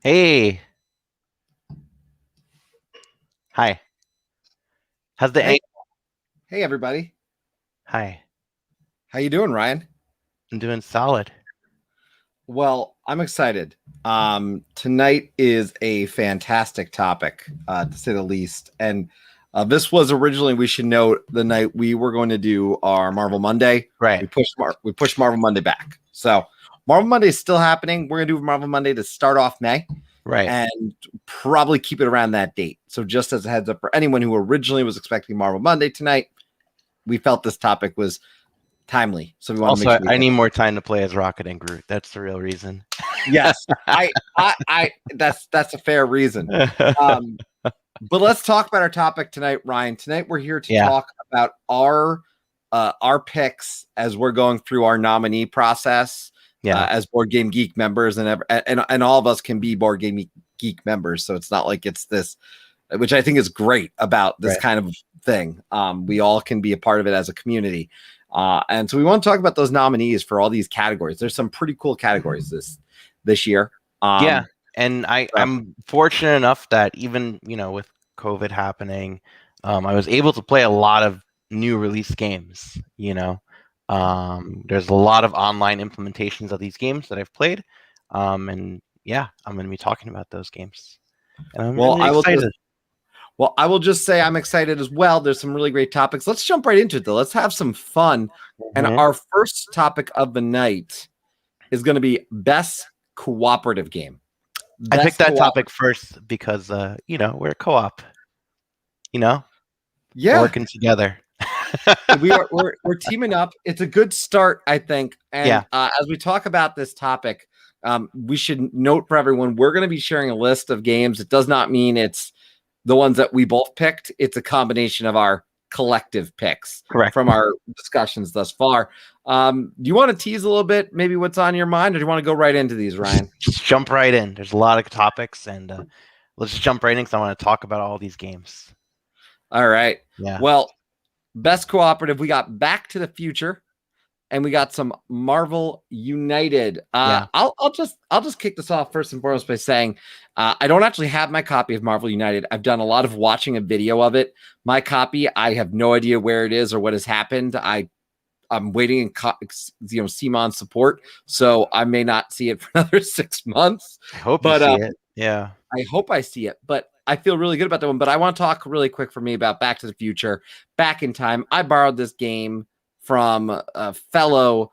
Hey, hi. How's the Hey, ang- hey everybody. Hi, How you doing, Ryan? I'm doing solid. Well, I'm excited. Tonight is a fantastic topic, to say the least. And this was originally, we should note, the night we were going to do our Marvel Monday. Right, We pushed Marvel Monday back. So Marvel Monday is still happening. We're gonna do Marvel Monday to start off May right. and probably keep it around that date. So just as a heads up for anyone who originally was expecting Marvel Monday tonight, we felt this topic was timely. So we want to make Also, sure I we hit. need more time to play as Rocket and Groot. That's the real reason. Yes, that's a fair reason. Um, but let's talk about our topic tonight, Ryan. Tonight we're here to Yeah, talk about our picks as we're going through our nominee process yeah, as Board Game Geek members, and all of us can be Board Game Geek members. So it's not like it's this, which I think is great about this right. kind of thing. We all can be a part of it as a community. And so we want to talk about those nominees for all these categories. There's some pretty cool categories this year. Yeah, Um, and so, I'm fortunate enough that even, with COVID happening, I was able to play a lot of new release games. There's a lot of online implementations of these games that I've played. And yeah, I'm going to be talking about those games. And I'm well, really I will just excited. well, I will just say I'm excited as well. There's some really great topics. Let's jump right into it though. Let's have some fun. And Mhm. our first topic of the night is going to be best cooperative game. I picked Best that cooperative. topic first because we're a co-op, you know, we're Yeah, working together. we're teaming up. It's a good start, I think. And Yeah, as we talk about this topic, we should note for everyone we're going to be sharing a list of games. It does not mean it's the ones that we both picked. It's a combination of our collective picks correct. from our discussions thus far. Do you want to tease a little bit, maybe what's on your mind, or do you want to go right into these, Ryan? Just jump right in. There's a lot of topics, and let's just jump right in because I want to talk about all these games. All right. Yeah, Well, best cooperative, we got Back to the Future, and we got some Marvel United. yeah. I'll just kick this off first and foremost by saying I don't actually have my copy of Marvel United. I've done a lot of watching a video of it. My copy, I have no idea where it is or what has happened. I'm waiting in CMON support, so I may not see it for another 6 months. I hope you But see it. Yeah, I hope I see it. But I feel really good about that one. But I want to talk really quick for me about Back to the Future, Back in Time. I borrowed this game from a fellow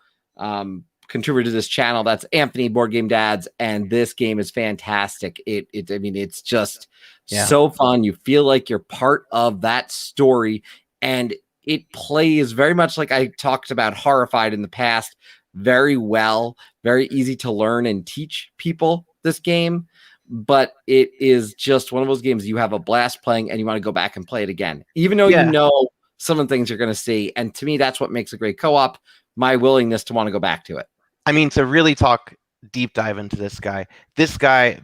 contributor to this channel. That's Anthony Board Game Dads, and this game is fantastic. I mean, it's just yeah, so fun. You feel like you're part of that story, and it plays very much like I talked about Horrified in the past. Very well, very easy to learn and teach people this game, but it is just one of those games you have a blast playing and you want to go back and play it again, even though you yeah. know some of the things you're going to see. And to me, that's what makes a great co-op, my willingness to want to go back to it. I mean, to really talk deep dive into this guy,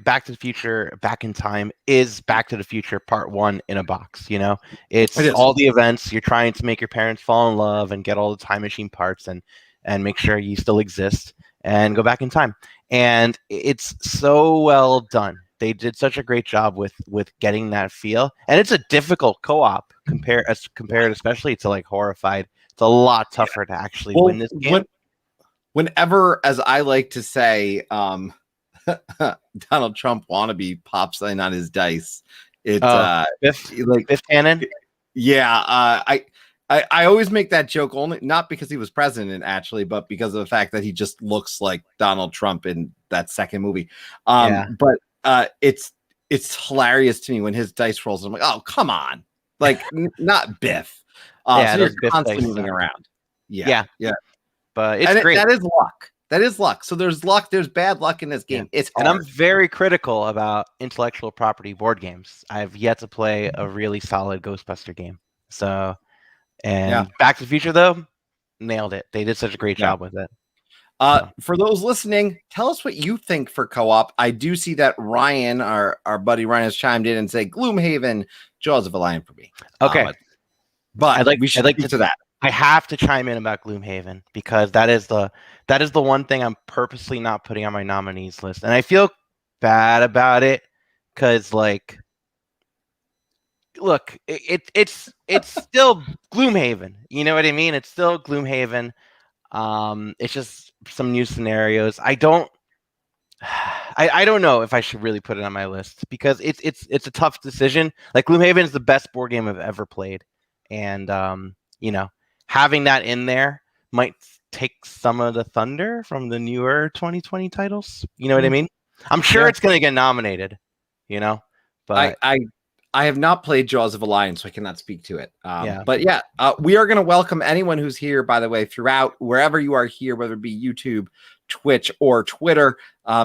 Back to the Future, Back in Time, is Back to the Future Part 1 in a box. It It's is. all the events. You're trying to make your parents fall in love and get all the time machine parts and make sure you still exist and go back in time. And it's so well done. They did such a great job with getting that feel. And it's a difficult co-op compared especially to like Horrified. It's a lot tougher to actually win Well, this game. whenever, as I like to say, Donald Trump wannabe pops in on his dice, it Oh, like fifth cannon. yeah, I always make that joke only not because he was president actually, but because of the fact that he just looks like Donald Trump in that second movie. Yeah, But it's hilarious to me when his dice rolls. I'm like, oh come on, like not Biff. yeah, So you're those Biff constantly dice moving suck. around. Yeah, Yeah, yeah, but it's and great. that is luck. That is luck. So there's luck. There's bad luck in this Yeah, game. It's and I'm hard. very critical about intellectual property board games. I've yet to play a really solid Ghostbuster game. So, Yeah, and Back to the Future though, nailed it. They did such a great yeah. job with it. So, For those listening, tell us what you think for co-op. I do see that Ryan, our buddy Ryan, has chimed in and say Gloomhaven, Jaws of a Lion for me. okay, But we I'd should like speak to. to that. I have to chime in about Gloomhaven because that is the one thing I'm purposely not putting on my nominees list, and I feel bad about it because, like, look, it's still Gloomhaven. You know what I mean? It's still Gloomhaven. It's just some new scenarios. I don't know if I should really put it on my list because it's a tough decision. Like, Gloomhaven is the best board game I've ever played, and having that in there might take some of the thunder from the newer 2020 titles. You know what I mean? I'm sure it's going to get nominated. But I have not played Jaws of Alliance, so I cannot speak to it. Yeah. But yeah, we are going to welcome anyone who's here, by the way, throughout wherever you are here, whether it be YouTube, Twitch, or Twitter.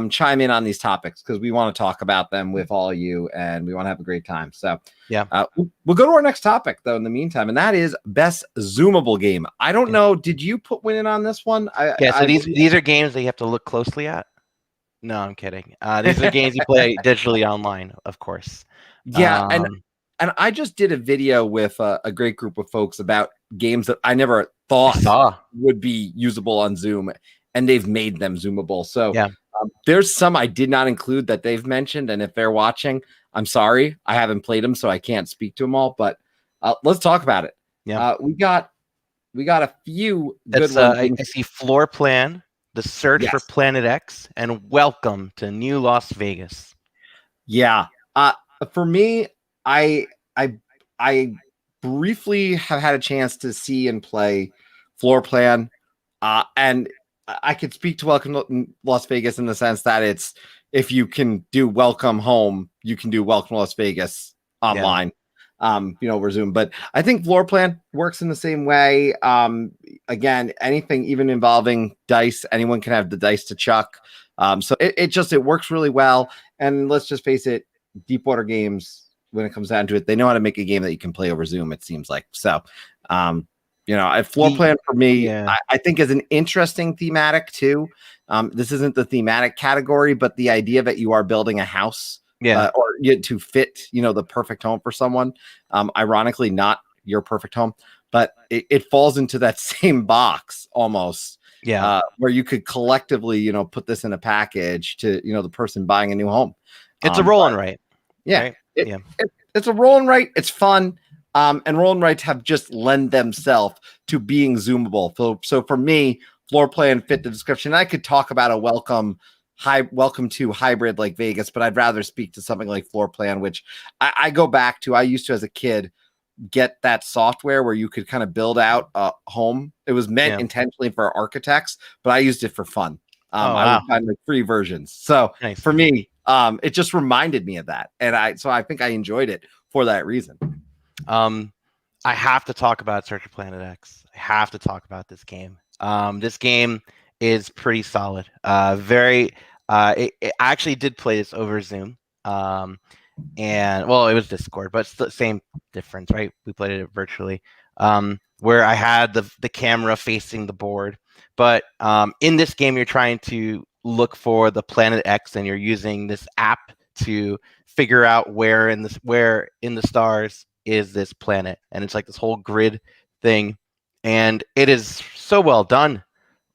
Chime in on these topics because we want to talk about them with all of you and we want to have a great time. So yeah, we'll go to our next topic though in the meantime, and that is best zoomable game. I don't know. Did you put Win in on this one? So these are games that you have to look closely at. No, I'm kidding. These are games you play digitally online, of course. Yeah, and I just did a video with a great group of folks about games that I never thought would be usable on Zoom, and they've made them zoomable. So yeah. There's some I did not include that they've mentioned, and if they're watching, I'm sorry, I haven't played them, so I can't speak to them all. But let's talk about it. Yeah, we got a few good ones. I see Floor Plan, The Search for Planet X, and Welcome to New Las Vegas. Yeah. For me, I briefly have had a chance to see and play Floor Plan, and I could speak to Welcome to Las Vegas in the sense that it's, if you can do Welcome Home, you can do Welcome to Las Vegas online, over Zoom. But I think Floor Plan works in the same way. Again, anything even involving dice, anyone can have the dice to chuck. So it works really well. And let's just face it, Deepwater Games, when it comes down to it, they know how to make a game that you can play over Zoom, it seems like. So, a Floor Plan for me, I think is an interesting thematic too. This isn't the thematic category, but the idea that you are building a house to fit, the perfect home for someone. Ironically, not your perfect home, but it falls into that same box almost. Yeah. Where you could collectively, put this in a package to, the person buying a new home. It's a roll and write. Yeah. Right? It's a roll and write. It's fun. And roll and writes have just lend themselves to being zoomable. So for me, Floor Plan fit the description. I could talk about a welcome to hybrid like Vegas, but I'd rather speak to something like Floor Plan, which I go back to. I used to, as a kid, get that software where you could kind of build out a home. It was meant intentionally for architects, but I used it for fun. I would find like free versions. So for me, it just reminded me of that. And I think I enjoyed it for that reason. I have to talk about Search for Planet X. I have to talk about this game. This game is pretty solid. I actually did play this over Zoom. And well, it was Discord, but it's the same difference, right? We played it virtually, where I had the camera facing the board. But in this game, you're trying to look for the Planet X, and you're using this app to figure out where in the stars is this planet. And it's like this whole grid thing, and it is so well done.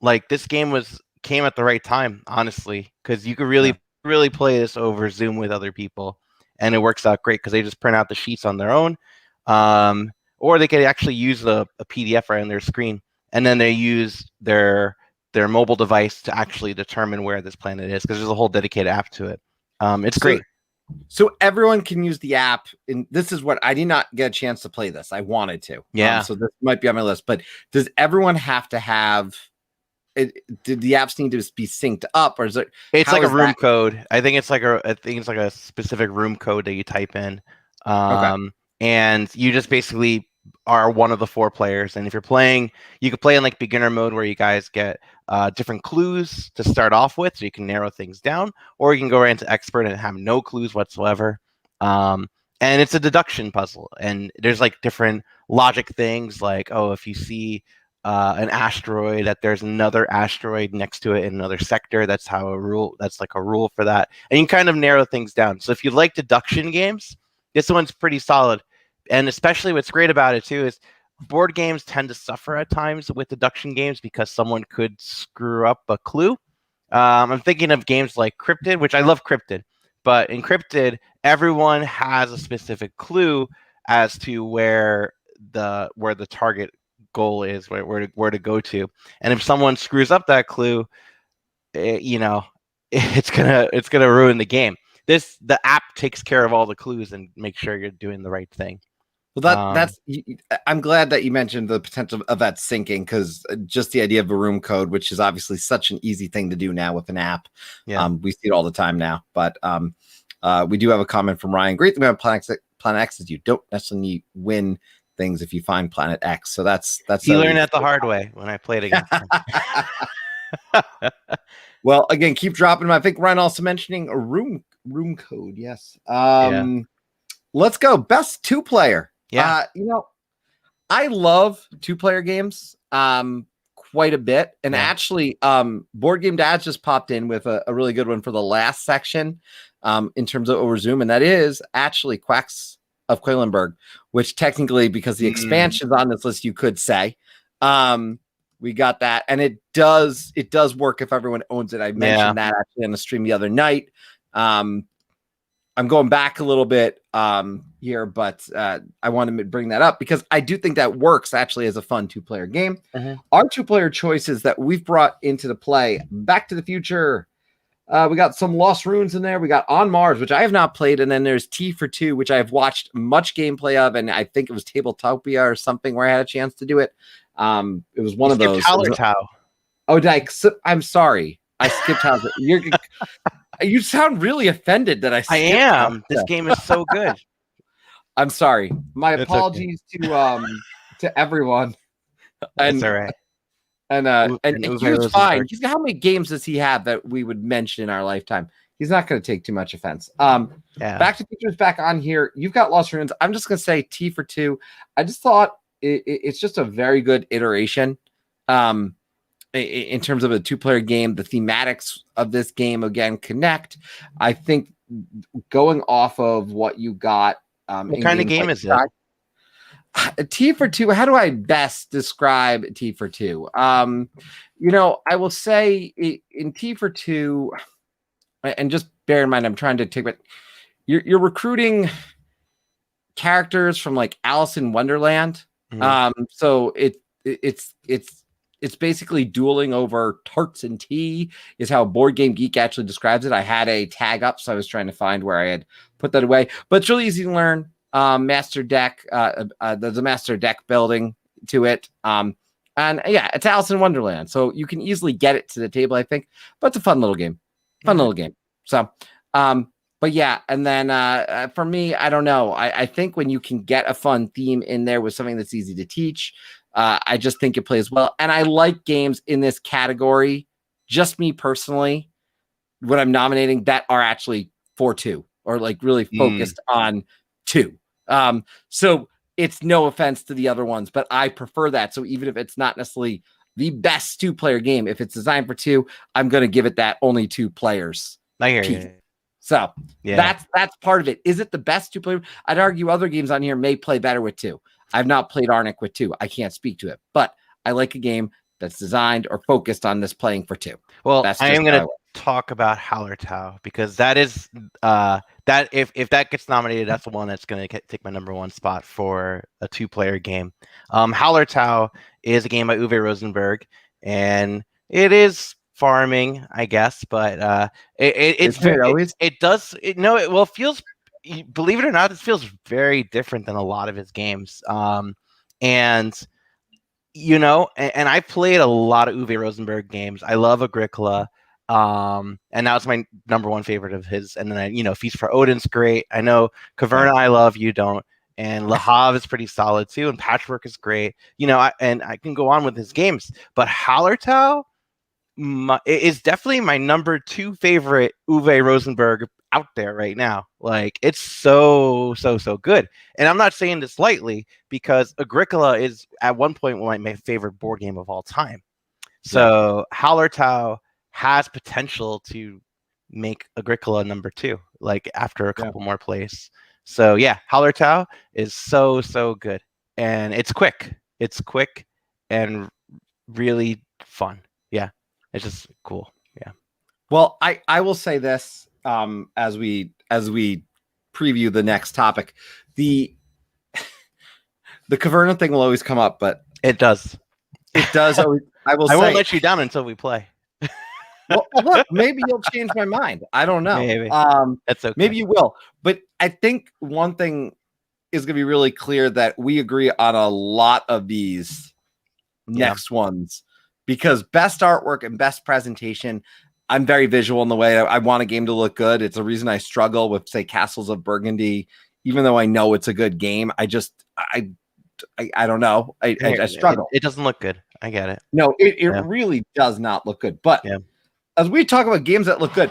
Like, this game came at the right time, honestly, because you could really play this over Zoom with other people, and it works out great because they just print out the sheets on their own, or they could actually use a PDF right on their screen, and then they use their mobile device to actually determine where this planet is, because there's a whole dedicated app to it. It's great. So everyone can use the app, and this is what I did not get a chance to play this. I wanted to. So this might be on my list, but does everyone have to have it? Did the apps need to be synced up, or is it? It's like a room code. I think it's like a specific room code that you type in, and you just basically are one of the 4 players. And if you're playing, you could play in like beginner mode, where you guys get different clues to start off with, so you can narrow things down, or you can go right into expert and have no clues whatsoever. And it's a deduction puzzle, and there's like different logic things, like, if you see an asteroid, that there's another asteroid next to it in another sector. That's like a rule for that, and you can kind of narrow things down. So if you like deduction games, this one's pretty solid. And especially what's great about it too is board games tend to suffer at times with deduction games because someone could screw up a clue. I'm thinking of games like Cryptid, which I love Cryptid. But encrypted, everyone has a specific clue as to where the target goal is, where to go to. And if someone screws up that clue, you know, it's gonna ruin the game. The app takes care of all the clues and make sure you're doing the right thing. Well, I'm glad that you mentioned the potential of that syncing, because just the idea of a room code, which is obviously such an easy thing to do now with an app. Yeah. We see it all the time now. But we do have a comment from Ryan. Great thing about Planet X is you don't necessarily win things if you find Planet X. So that's he learned that the hard way when I played against him. Well, again, keep dropping them. I think Ryan also mentioning a room code. Yes. Let's go. Best 2-player. Yeah. I love 2-player games quite a bit. And actually, Board Game Dads just popped in with a really good one for the last section in terms of over Zoom. And that is actually Quacks of Quedlinburg, which technically, because the expansion's on this list, you could say. We got that. And it does work if everyone owns it. I mentioned that actually on the stream the other night. I'm going back a little bit here, but I want to bring that up because I do think that works actually as a fun 2-player game. Our 2-player choices that we've brought into the play: Back to the Future. We got some Lost Ruins in there. We got On Mars, which I have not played. And then there's T for Two, which I've watched much gameplay of. And I think it was Tabletopia or something where I had a chance to do it. It was one of those. Oh, I'm sorry. I skipped Hallertau. You sound really offended that I am. This game is so good. I'm sorry. My apologies to everyone. That's all right. And he was fine. How many games does he have that we would mention in our lifetime? He's not going to take too much offense. Back to Future is back on here. You've got Lost Ruins. I'm just going to say T for Two. I just thought it's just a very good iteration. In terms of a 2-player game, the thematics of this game again connect. I think going off of what you got. What kind of game is it? T for Two. How do I best describe T for Two? I will say in T for Two, and just bear in mind, I'm trying to take it. You're recruiting characters from like Alice in Wonderland. So it's basically dueling over tarts and tea is how Board Game Geek actually describes it. I had a tag up, so I was trying to find where I had put that away. But it's really easy to learn. Master deck. There's a master deck building to it. And it's Alice in Wonderland. So you can easily get it to the table, I think. But it's a fun little game. So, but yeah. And then for me, I don't know. I think when you can get a fun theme in there with something that's easy to teach, I just think it plays well. And I like games in this category, just me personally, what I'm nominating that are actually for 2 or like really focused on 2. So it's no offense to the other ones, but I prefer that. So even if it's not necessarily the best 2-player game, if it's designed for 2, I'm going to give it that only 2 players. I hear you. So that's part of it. Is it the best 2-player? I'd argue other games on here may play better with 2. I've not played Arnic with 2. I can't speak to it, but I like a game that's designed or focused on this playing for 2. Well, I am going to talk about Hallertau because that is that if that gets nominated, that's the one that's going to take my number 1 spot for a 2-player game. Hallertau is a game by Uwe Rosenberg, and it is farming, I guess, but it feels. Believe it or not, this feels very different than a lot of his games. And I played a lot of Uwe Rosenberg games. I love Agricola. And now it's my number 1 favorite of his. And then Feast for Odin's great. I know Caverna I love, you don't. And Le Havre is pretty solid too. And Patchwork is great. I can go on with his games. But Hallertau is definitely my number 2 favorite Uwe Rosenberg out there right now. Like, it's so good. And I'm not saying this lightly because Agricola is at one point my favorite board game of all time. So Hallertau has potential to make Agricola number 2, like after a couple more plays. So yeah, Hallertau is so good. And it's quick. It's quick and really fun. Yeah. It's just cool. Yeah. Well, I will say this. as we preview the next topic. The Caverna thing will always come up, but It does. it does always, I will I say, won't let you down until we play. well, look, maybe you'll change my mind. I don't know. Maybe. That's okay. Maybe you will. But I think one thing is going to be really clear that we agree on a lot of these next ones, because best artwork and best presentation, I'm very visual in the way I want a game to look good. It's a reason I struggle with, say, Castles of Burgundy, even though I know it's a good game. I don't know. I struggle. It doesn't look good. I get it. No, it really does not look good. But as we talk about games that look good,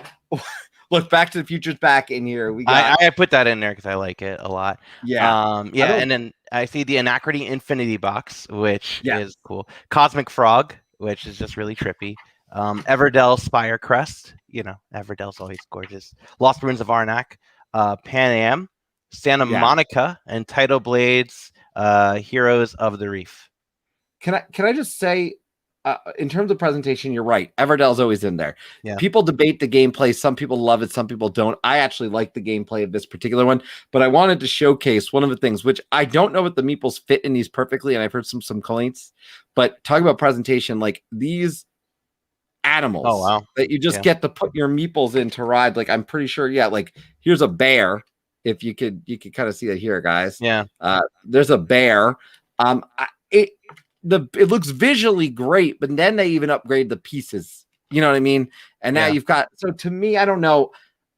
look, Back to the Future's back in here. We got, I put that in there because I like it a lot. Yeah. And then I see the Anachrony Infinity Box, which is cool. Cosmic Frog, which is just really trippy. Everdell Spire Crest. Everdell's always gorgeous. Lost Ruins of Arnak. Pan Am, Santa Monica, and Tidal Blades, Heroes of the Reef. Can I just say, in terms of presentation, you're right. Everdell's always in there. Yeah. People debate the gameplay. Some people love it. Some people don't. I actually like the gameplay of this particular one, but I wanted to showcase one of the things, which I don't know if the meeples fit in these perfectly, and I've heard some complaints, but talking about presentation, like these animals that you just get to put your meeples in to ride. Like, I'm pretty sure, like here's a bear. If you could kind of see that here, guys. Yeah. There's a bear. It looks visually great, but then they even upgrade the pieces. You know what I mean? And now you've got, so to me, I don't know.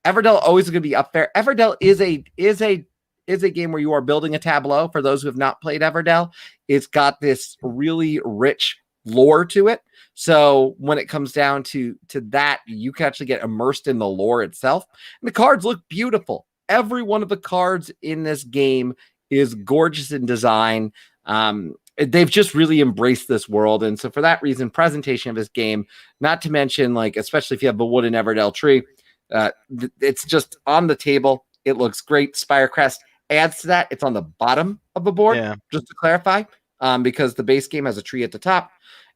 Everdell always going to be up there. Everdell is a game where you are building a tableau. For those who have not played Everdell, it's got this really rich lore to it. So when it comes down to that, you can actually get immersed in the lore itself. And the cards look beautiful. Every one of the cards in this game is gorgeous in design. They've just really embraced this world. And so for that reason, presentation of this game, not to mention, like, especially if you have a wooden Everdell tree, it's just on the table. It looks great. Spirecrest adds to that. It's on the bottom of the board, just to clarify, because the base game has a tree at the top.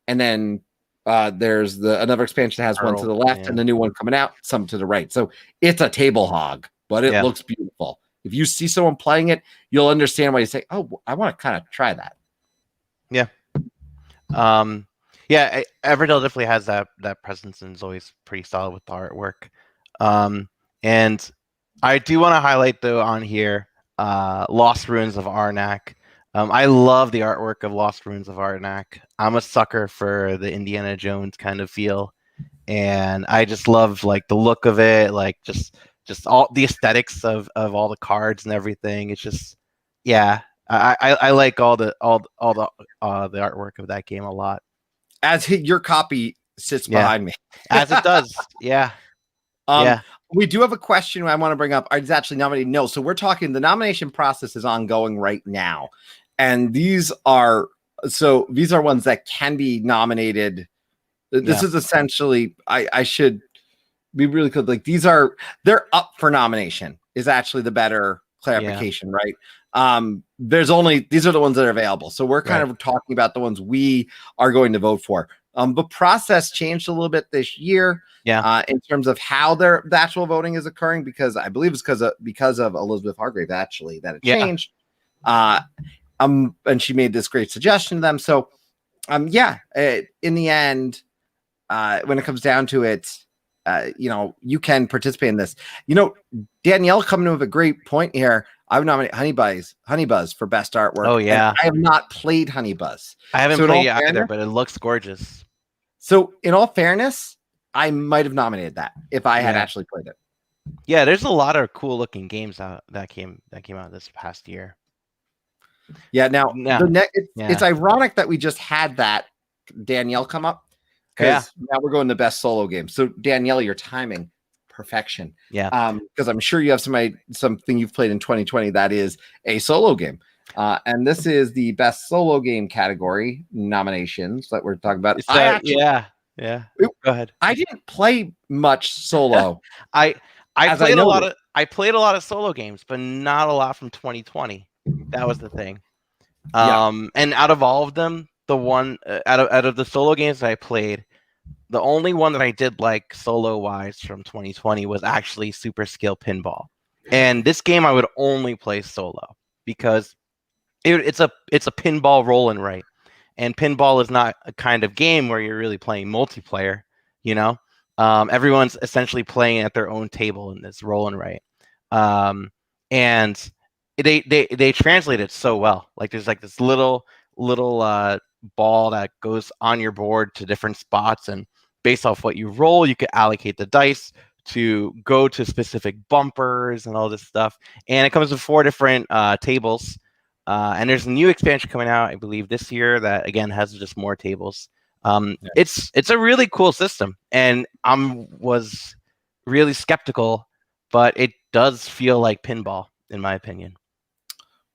And then there's another expansion that has one to the left and the new one coming out, some to the right. So it's a table hog, but it looks beautiful. If you see someone playing it, you'll understand why you say, oh, I want to kind of try that. Yeah. Everdell definitely has that presence and is always pretty solid with the artwork. And I do want to highlight, though, on here, Lost Ruins of Arnak. I love the artwork of Lost Ruins of Arnak. I'm a sucker for the Indiana Jones kind of feel, and I just love, like, the look of it, like just all the aesthetics of all the cards and everything. It's just, I like all the artwork of that game a lot. As your copy sits behind me, as it does, We do have a question I want to bring up. It's actually nominated. No, so we're talking. The nomination process is ongoing right now, and these are ones that can be nominated. This is essentially. I should be really clear. Like, they're up for nomination. Is actually the better clarification, right? These are the ones that are available. So we're kind of talking about the ones we are going to vote for. The process changed a little bit this year. In terms of how the actual voting is occurring, because I believe it's because of Elizabeth Hargrave, actually, that it changed. And she made this great suggestion to them. So, in the end, when it comes down to it, you can participate in this. Danielle coming in with a great point here. I would nominate Honeybuzz for best artwork. Oh, yeah. And I have not played Honeybuzz. I haven't played it either, but it looks gorgeous. So in all fairness, I might have nominated that if I had actually played it. Yeah, there's a lot of cool looking games that came out this past year. Yeah, now it's ironic that we just had that Danielle come up, because now we're going to best solo game. So Danielle, your timing, perfection. Yeah. Because I'm sure you have something you've played in 2020 that is a solo game. And this is the best solo game category nominations that we're talking about. Go ahead. I didn't play much solo. I played a lot of solo games, but not a lot from 2020. That was the thing. And out of all of them, the one out of the solo games that I played, the only one that I did like solo wise from 2020 was actually Super Skill Pinball. And this game I would only play solo because it's a pinball roll and write. And pinball is not a kind of game where you're really playing multiplayer, you know? Everyone's essentially playing at their own table in this roll and write. And they translate it so well. Like there's like this little ball that goes on your board to different spots, and based off what you roll, you could allocate the dice to go to specific bumpers and all this stuff. And it comes with 4 different tables. And there's a new expansion coming out, I believe, this year that again has just more tables. It's a really cool system, and was really skeptical, but it does feel like pinball in my opinion.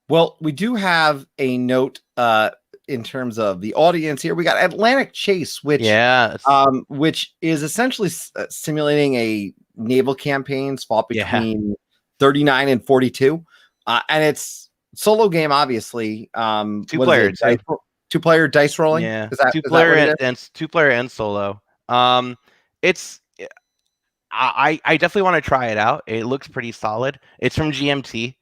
Well, we do have a note in terms of the audience here. We got Atlantic Chase, which is essentially simulating a naval campaigns fought between 39 and 42, and it's solo game, obviously. 2-player, 2-player dice rolling. Yeah, is that 2-player and 2-player and solo. It's I definitely want to try it out. It looks pretty solid. It's from GMT,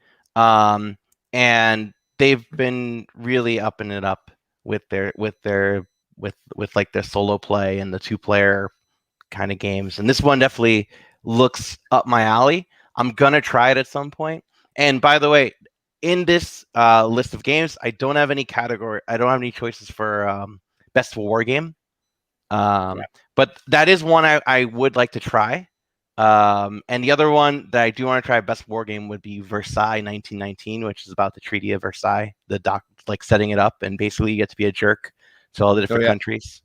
and they've been really upping it up with their like their solo play and the 2-player kind of games. And this one definitely looks up my alley. I'm gonna try it at some point. And by the way, in this list of games, I don't have any category. I don't have any choices for best war game. But that is one I would like to try. And the other one that I do want to try best war game would be Versailles 1919, which is about the Treaty of Versailles, like setting it up, and basically you get to be a jerk to all the different countries.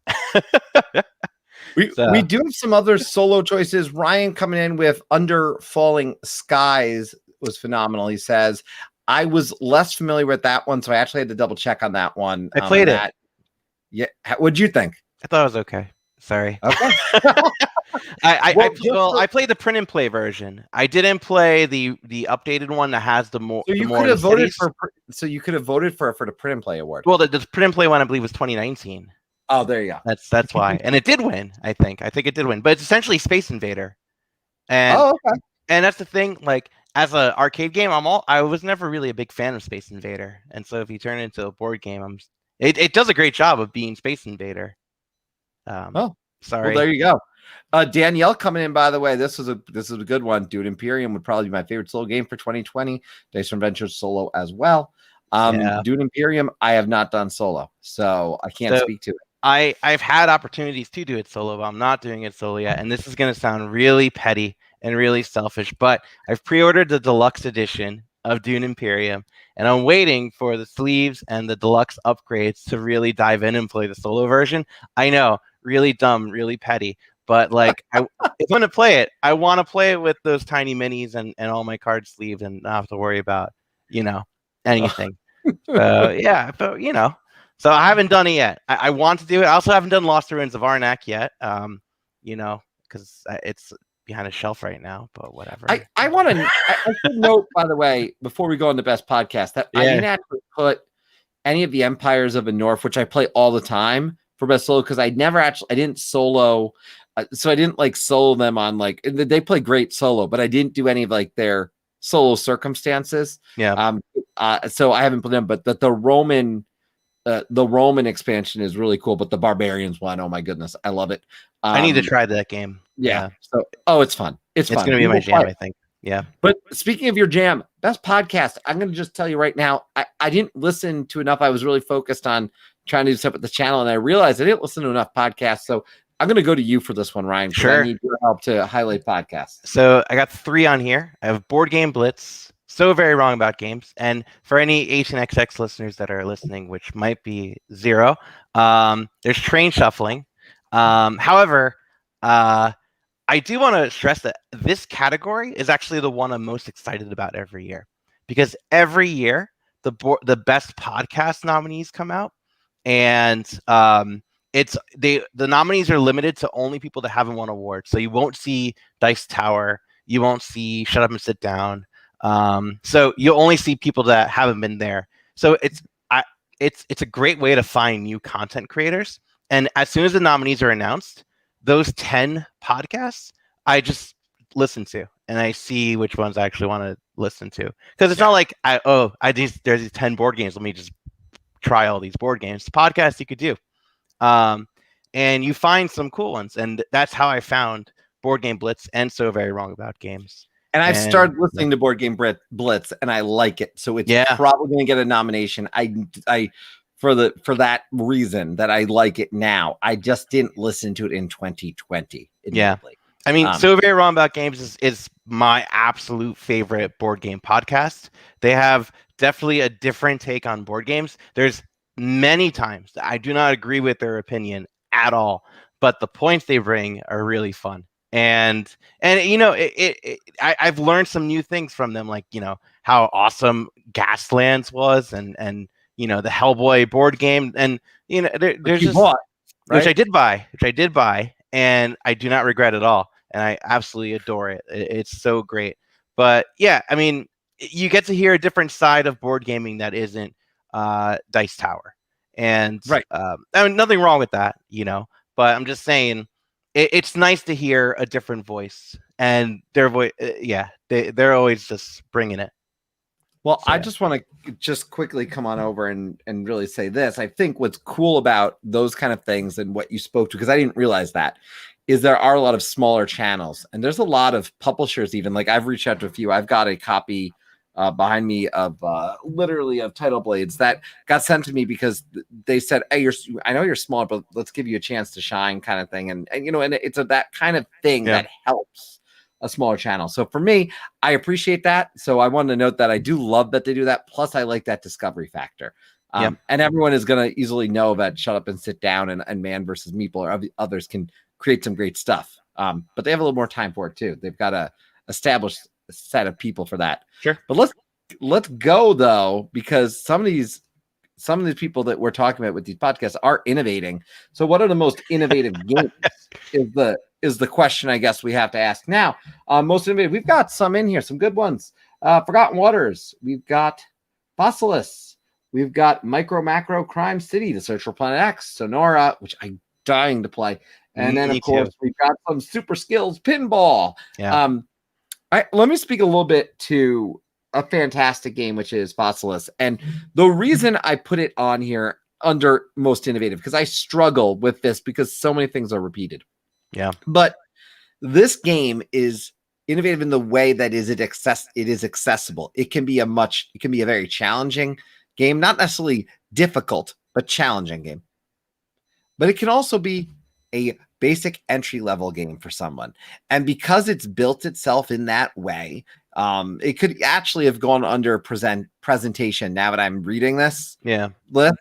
We do have some other solo choices. Ryan coming in with Under Falling Skies was phenomenal. He says, I was less familiar with that one, so I actually had to double check on that one. I played it. Yeah. What'd you think? I thought it was okay. Sorry. Okay. I played the print and play version. I didn't play the updated one that has the more. So you could have voted for. So you could have voted for the print and play award. Well, the print and play one I believe was 2019. Oh, there you go. That's why, and it did win. I think it did win, but it's essentially Space Invader. And okay. And that's the thing. Like as an arcade game, I was never really a big fan of Space Invader, and so if you turn it into a board game, it does a great job of being Space Invader. Sorry. Well, there you go. Danielle coming in, by the way. This is a good one. Dude, Imperium would probably be my favorite solo game for 2020. Dice from Ventures solo as well. Dude, Imperium, I have not done solo, so I can't speak to it. I've had opportunities to do it solo, but I'm not doing it solo yet. And this is going to sound really petty and really selfish, but I've pre-ordered the deluxe edition of Dune Imperium, and I'm waiting for the sleeves and the deluxe upgrades to really dive in and play the solo version. I know, really dumb, really petty, but like, if I'm going to play it, I want to play it with those tiny minis and all my card sleeves and not have to worry about, anything. But, so I haven't done it yet. I want to do it. I also haven't done Lost Ruins of Arnak yet, because it's behind a shelf right now, but whatever. I want to I should note, by the way, before we go on the best podcast, that I didn't actually put any of the Empires of the North, which I play all the time, for best solo, because I didn't solo. So I didn't like solo them on they play great solo, but I didn't do any of like their solo circumstances. Yeah. So I haven't put them, but the Roman expansion is really cool, but the Barbarians one, oh my goodness, I love it. I need to try that game. Yeah. So, it's fun. It's fun. It's going to be my jam, I think. Yeah. But speaking of your jam, best podcast, I'm going to just tell you right now, I didn't listen to enough. I was really focused on trying to do stuff with the channel, and I realized I didn't listen to enough podcasts. So I'm going to go to you for this one, Ryan. Sure. I need your help to highlight podcasts. So I got 3 on here. I have Board Game Blitz, So Very Wrong About Games. And for any H&XX listeners that are listening, which might be 0, there's Train Shuffling. However, I do want to stress that this category is actually the one I'm most excited about every year, because every year the best podcast nominees come out, and the nominees are limited to only people that haven't won awards. So you won't see Dice Tower, you won't see Shut Up and Sit Down. So you'll only see people that haven't been there. So it's a great way to find new content creators. And as soon as the nominees are announced, those 10 podcasts, I just listen to and I see which ones I actually want to listen to. Because it's not like there's these 10 board games. Let me just try all these board games. Podcasts you could do. And you find some cool ones. And that's how I found Board Game Blitz and So Very Wrong About Games. And I've started listening to Board Game Blitz, and I like it. So it's probably going to get a nomination. I for that reason that I like it now. I just didn't listen to it in 2020. Admittedly. Yeah. I mean, So Very Wrong About Games is my absolute favorite board game podcast. They have definitely a different take on board games. There's many times that I do not agree with their opinion at all, but the points they bring are really fun. And you know, I've learned some new things from them, like, you know, how awesome Gaslands was, and you know, the Hellboy board game, and you know, there's just bought, right? which I did buy, and I do not regret at all, and I absolutely adore it. It's so great. But yeah, I mean, you get to hear a different side of board gaming that isn't Dice Tower, and I mean, nothing wrong with that, you know, but I'm just saying it's nice to hear a different voice, and their voice, they're always just bringing it. Well, so, I just want to just quickly come on over and really say this. I think what's cool about those kind of things and what you spoke to, because I didn't realize that, is there are a lot of smaller channels, and there's a lot of publishers. Even like I've reached out to a few. I've got a copy behind me of literally of Title Blades that got sent to me because they said, "Hey, I know you're small, but let's give you a chance to shine," kind of thing. And you know, and it's that kind of thing that helps a smaller channel. So for me, I appreciate that. So I wanted to note that I do love that they do that. Plus, I like that discovery factor. And everyone is going to easily know that Shut Up and Sit Down and Man versus Meeple or others can create some great stuff. But they have a little more time for it too. They've got a established set of people for that. Sure. But let's go though, because some of these people that we're talking about with these podcasts are innovating. So what are the most innovative games is the question I guess we have to ask now. Most innovative, we've got some in here, some good ones. Forgotten Waters, we've got Fossilis, we've got Micro Macro Crime City, The Search for Planet X, Sonora, which I'm dying to play. And then, of course, we've got some Super Skills Pinball. Yeah. Let me speak a little bit to a fantastic game, which is Fossilis. And the reason I put it on here under most innovative, because I struggle with this because so many things are repeated. Yeah. But this game is innovative in the way that it is accessible. It can be a very challenging game, not necessarily difficult, but challenging game. But it can also be a basic entry level game for someone. And because it's built itself in that way, it could actually have gone under presentation now that I'm reading this list,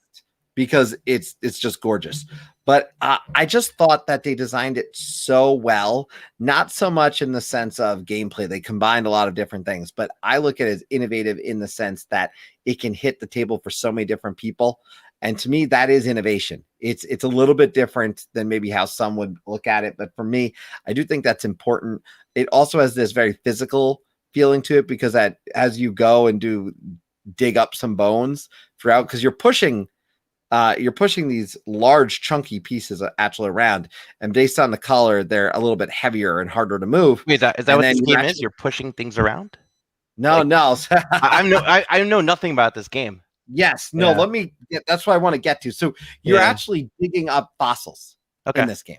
because it's just gorgeous. But I just thought that they designed it so well, not so much in the sense of gameplay. They combined a lot of different things, but I look at it as innovative in the sense that it can hit the table for so many different people. And to me, that is innovation. It's a little bit different than maybe how some would look at it. But for me, I do think that's important. It also has this very physical feeling to it, because as you go and dig up some bones throughout, because you're pushing these large chunky pieces actually around, and based on the color, they're a little bit heavier and harder to move. Wait, is that what this game is? You're pushing things around? No. I know nothing about this game. Yes. No, that's what I want to get to. So you're actually digging up fossils in this game.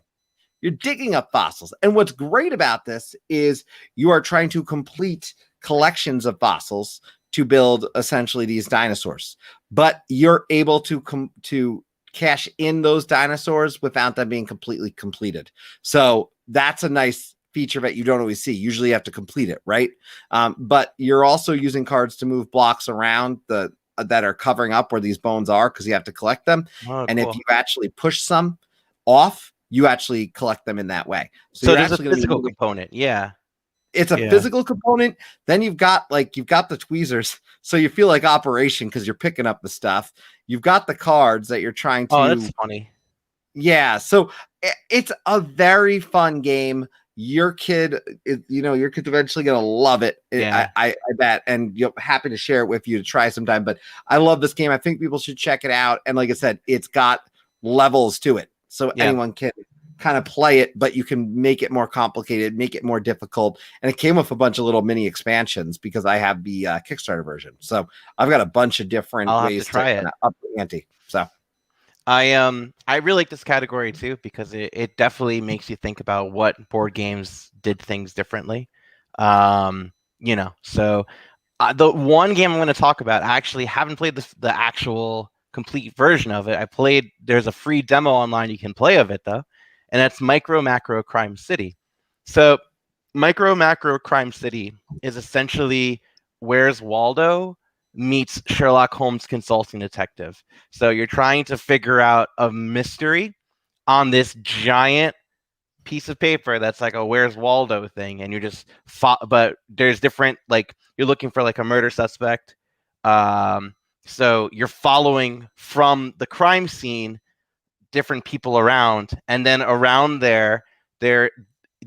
You're digging up fossils. And what's great about this is you are trying to complete collections of fossils to build essentially these dinosaurs. But you're able to cash in those dinosaurs without them being completely completed. So that's a nice feature that you don't always see. Usually you have to complete it, right? But you're also using cards to move blocks around that are covering up where these bones are, because you have to collect them. And cool. If you actually push some off, you actually collect them in that way. So there's a physical component. Yeah. It's a physical component. Then you've got the tweezers. So you feel like Operation, because you're picking up the stuff. You've got the cards that you're trying to. Oh, that's funny. Yeah. So it's a very fun game. Your kid's eventually going to love it. Yeah. I bet. And happy to share it with you to try sometime. But I love this game. I think people should check it out. And like I said, it's got levels to it. So anyone can kind of play it, but you can make it more complicated, make it more difficult. And it came with a bunch of little mini expansions because I have the Kickstarter version. So I've got a bunch of different I'll have ways to try it. up the ante. So I really like this category too because it definitely makes you think about what board games did things differently. So the one game I'm going to talk about, I actually haven't played the actual complete version of it. There's a free demo online you can play of it though, and that's Micro Macro Crime City. So Micro Macro Crime City is essentially Where's Waldo meets Sherlock Holmes Consulting Detective. So you're trying to figure out a mystery on this giant piece of paper that's like a Where's Waldo thing, and you're just but there's different, like, you're looking for like a murder suspect. So you're following from the crime scene different people around, and then around there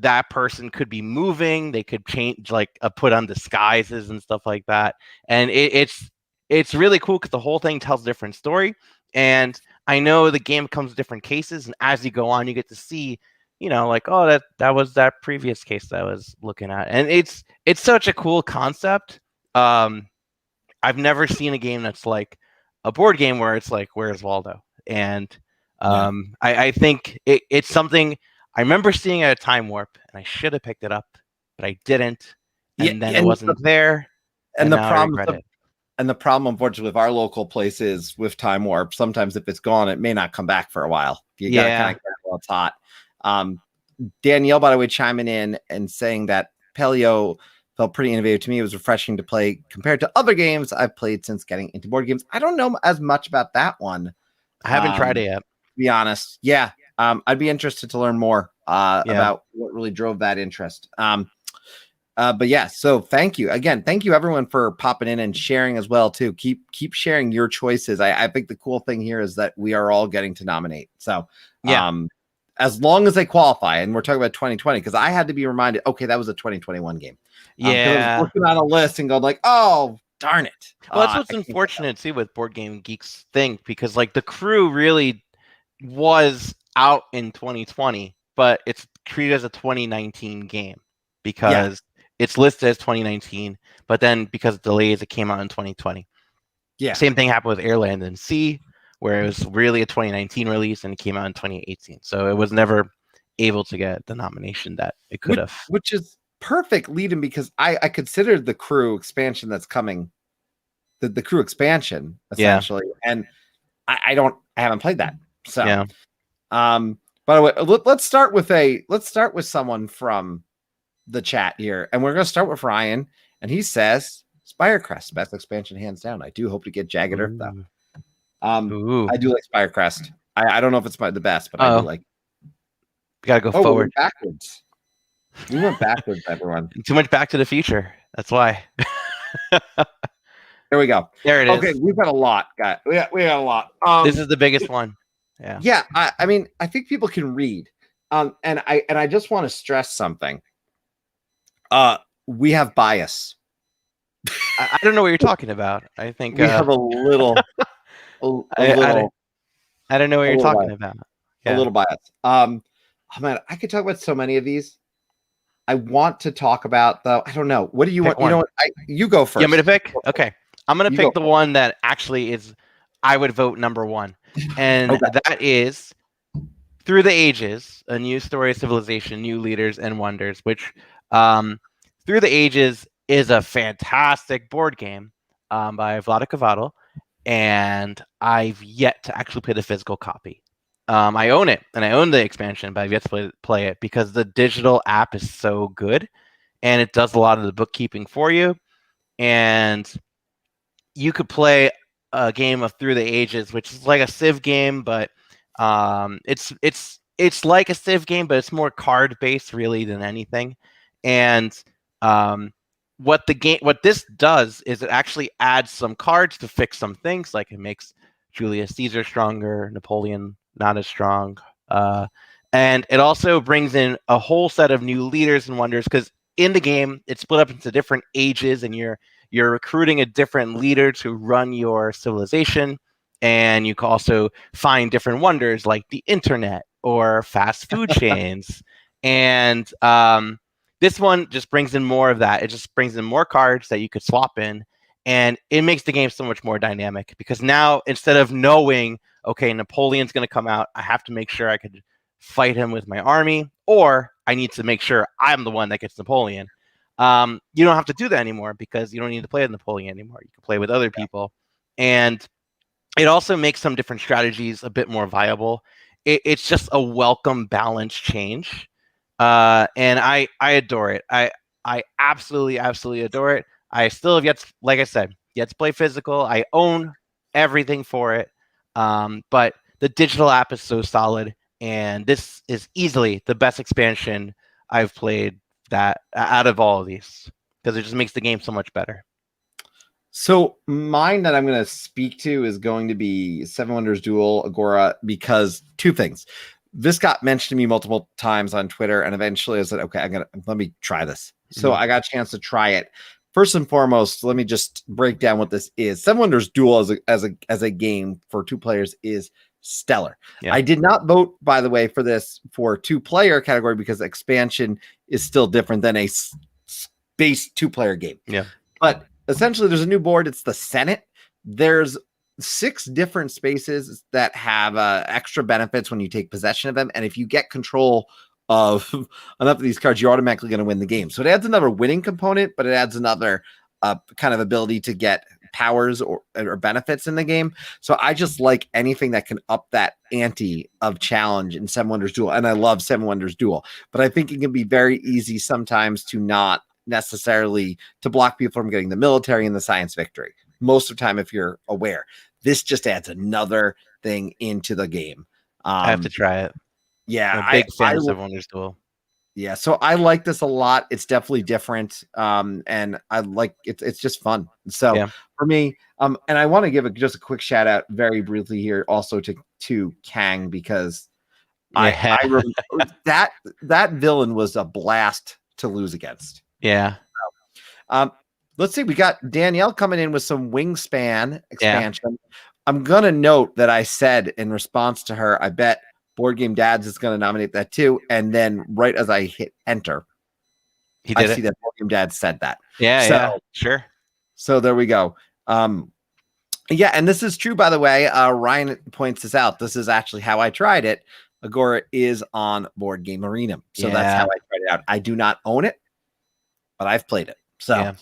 that person could be moving, they could change, like, put on disguises and stuff like that. And it's really cool because the whole thing tells a different story. And I know the game comes with different cases, and as you go on, you get to see, like, oh, that was that previous case that I was looking at. And it's such a cool concept. I've never seen a game that's like a board game where it's like, Where's Waldo? And I think it's something I remember seeing at a Time Warp, and I should have picked it up, but I didn't. And then it wasn't there. And the problem, unfortunately, with our local place is with Time Warp, sometimes if it's gone, it may not come back for a while. You got to kind of get it while it's hot. Danielle, by the way, chiming in and saying that Paleo felt pretty innovative to me. It was refreshing to play compared to other games I've played since getting into board games. I don't know as much about that one. I haven't tried it yet. To be honest. Yeah. I'd be interested to learn more about what really drove that interest. But yeah, so thank you again. Thank you everyone for popping in and sharing as well too. Keep sharing your choices. I think the cool thing here is that we are all getting to nominate. So as long as they qualify, and we're talking about 2020, because I had to be reminded, okay, that was a 2021 game. I was looking on a list and going like, oh, darn it. Well, that's what's unfortunate too with Board Game Geek's thing, because like the crew really was out in 2020, but it's treated as a 2019 game because it's listed as 2019, but then because of delays, it came out in 2020. Yeah. Same thing happened with Airland and Sea, where it was really a 2019 release and it came out in 2018. So it was never able to get the nomination that it could have. Which is perfect lead-in, because I considered the crew expansion that's coming, the crew expansion essentially, and I haven't played that. So by the way, let's start with someone from the chat here, and we're going to start with Ryan, and he says Spirecrest, best expansion hands down. I do hope to get Jagged Earth though. I do like Spirecrest. I don't know if it's the best, but I do like. You gotta go forward. Backwards. We went backwards, everyone. Too much Back to the Future. That's why. There we go. There it is. Okay, we've got a lot, guys. We got a lot. This is the biggest one. Yeah. Yeah. I mean, I think people can read. And I just want to stress something. We have bias. I don't know what you're talking about. I think we have a little. I don't know what you're talking about. Yeah. A little bias. Oh man, I could talk about so many of these. I want to talk about though. I don't know. What do you want? You know what? You go first. You want me to pick? Okay. I'm going to pick the one that actually is, I would vote number one. And that is Through the Ages, a new story of civilization, new leaders and wonders, which Through the Ages is a fantastic board game by Vlada Kovatel. And I've yet to actually play the physical copy. I own it, and I own the expansion, but I've yet to play it because the digital app is so good, and it does a lot of the bookkeeping for you. And you could play a game of Through the Ages, which is like a Civ game, but it's like a Civ game, but it's more card based really than anything. And what this does is it actually adds some cards to fix some things, like it makes Julius Caesar stronger, Napoleon not as strong, and it also brings in a whole set of new leaders and wonders, because in the game it's split up into different ages, and you're recruiting a different leader to run your civilization, and you can also find different wonders like the internet or fast food chains. And this one just brings in more of that. It just brings in more cards that you could swap in, and it makes the game so much more dynamic, because now, instead of knowing, okay, Napoleon's going to come out, I have to make sure I could fight him with my army, or I need to make sure I'm the one that gets Napoleon. You don't have to do that anymore, because you don't need to play with Napoleon anymore. You can play with other people. And it also makes some different strategies a bit more viable. It's just a welcome balance change. And I adore it. I absolutely adore it. I still have yet, like I said, yet to play physical. I own everything for it. But the digital app is so solid, and this is easily the best expansion I've played that out of all of these, because it just makes the game so much better. So mine that I'm going to speak to is going to be Seven Wonders Duel Agora, because two things. This got mentioned to me multiple times on Twitter, and eventually I said, okay, let me try this. So I got a chance to try it. First and foremost, let me just break down what this is. Seven Wonders Duel as a game for 2 players is stellar. Yeah. I did not vote, by the way, for this for 2-player category, because expansion is still different than a base 2-player game. Yeah. But essentially, there's a new board. It's the Senate. There's 6 different spaces that have extra benefits when you take possession of them. And if you get control of enough of these cards, you're automatically going to win the game. So it adds another winning component, but it adds another kind of ability to get powers or benefits in the game. So I just like anything that can up that ante of challenge in Seven Wonders Duel. And I love Seven Wonders Duel, but I think it can be very easy sometimes to not necessarily to block people from getting the military and the science victory. Most of the time, if you're aware, this just adds another thing into the game. I have to try it. Yeah, I'm a big fan of Seven Wonders Duel. Yeah, so I like this a lot. It's definitely different, and I like it's just fun. So for me, and I want to give just a quick shout out very briefly here, also to Kang, because I remember that villain was a blast to lose against. Yeah. Let's see. We got Danielle coming in with some Wingspan expansion. Yeah. I'm gonna note that I said in response to her, I bet Board Game Dads is going to nominate that too. And then right as I hit enter, I see that Board Game Dads said that. Yeah, sure. So there we go. Yeah, and this is true, by the way. Ryan points this out. This is actually how I tried it. Agora is on Board Game Arena. So that's how I tried it out. I do not own it, but I've played it. So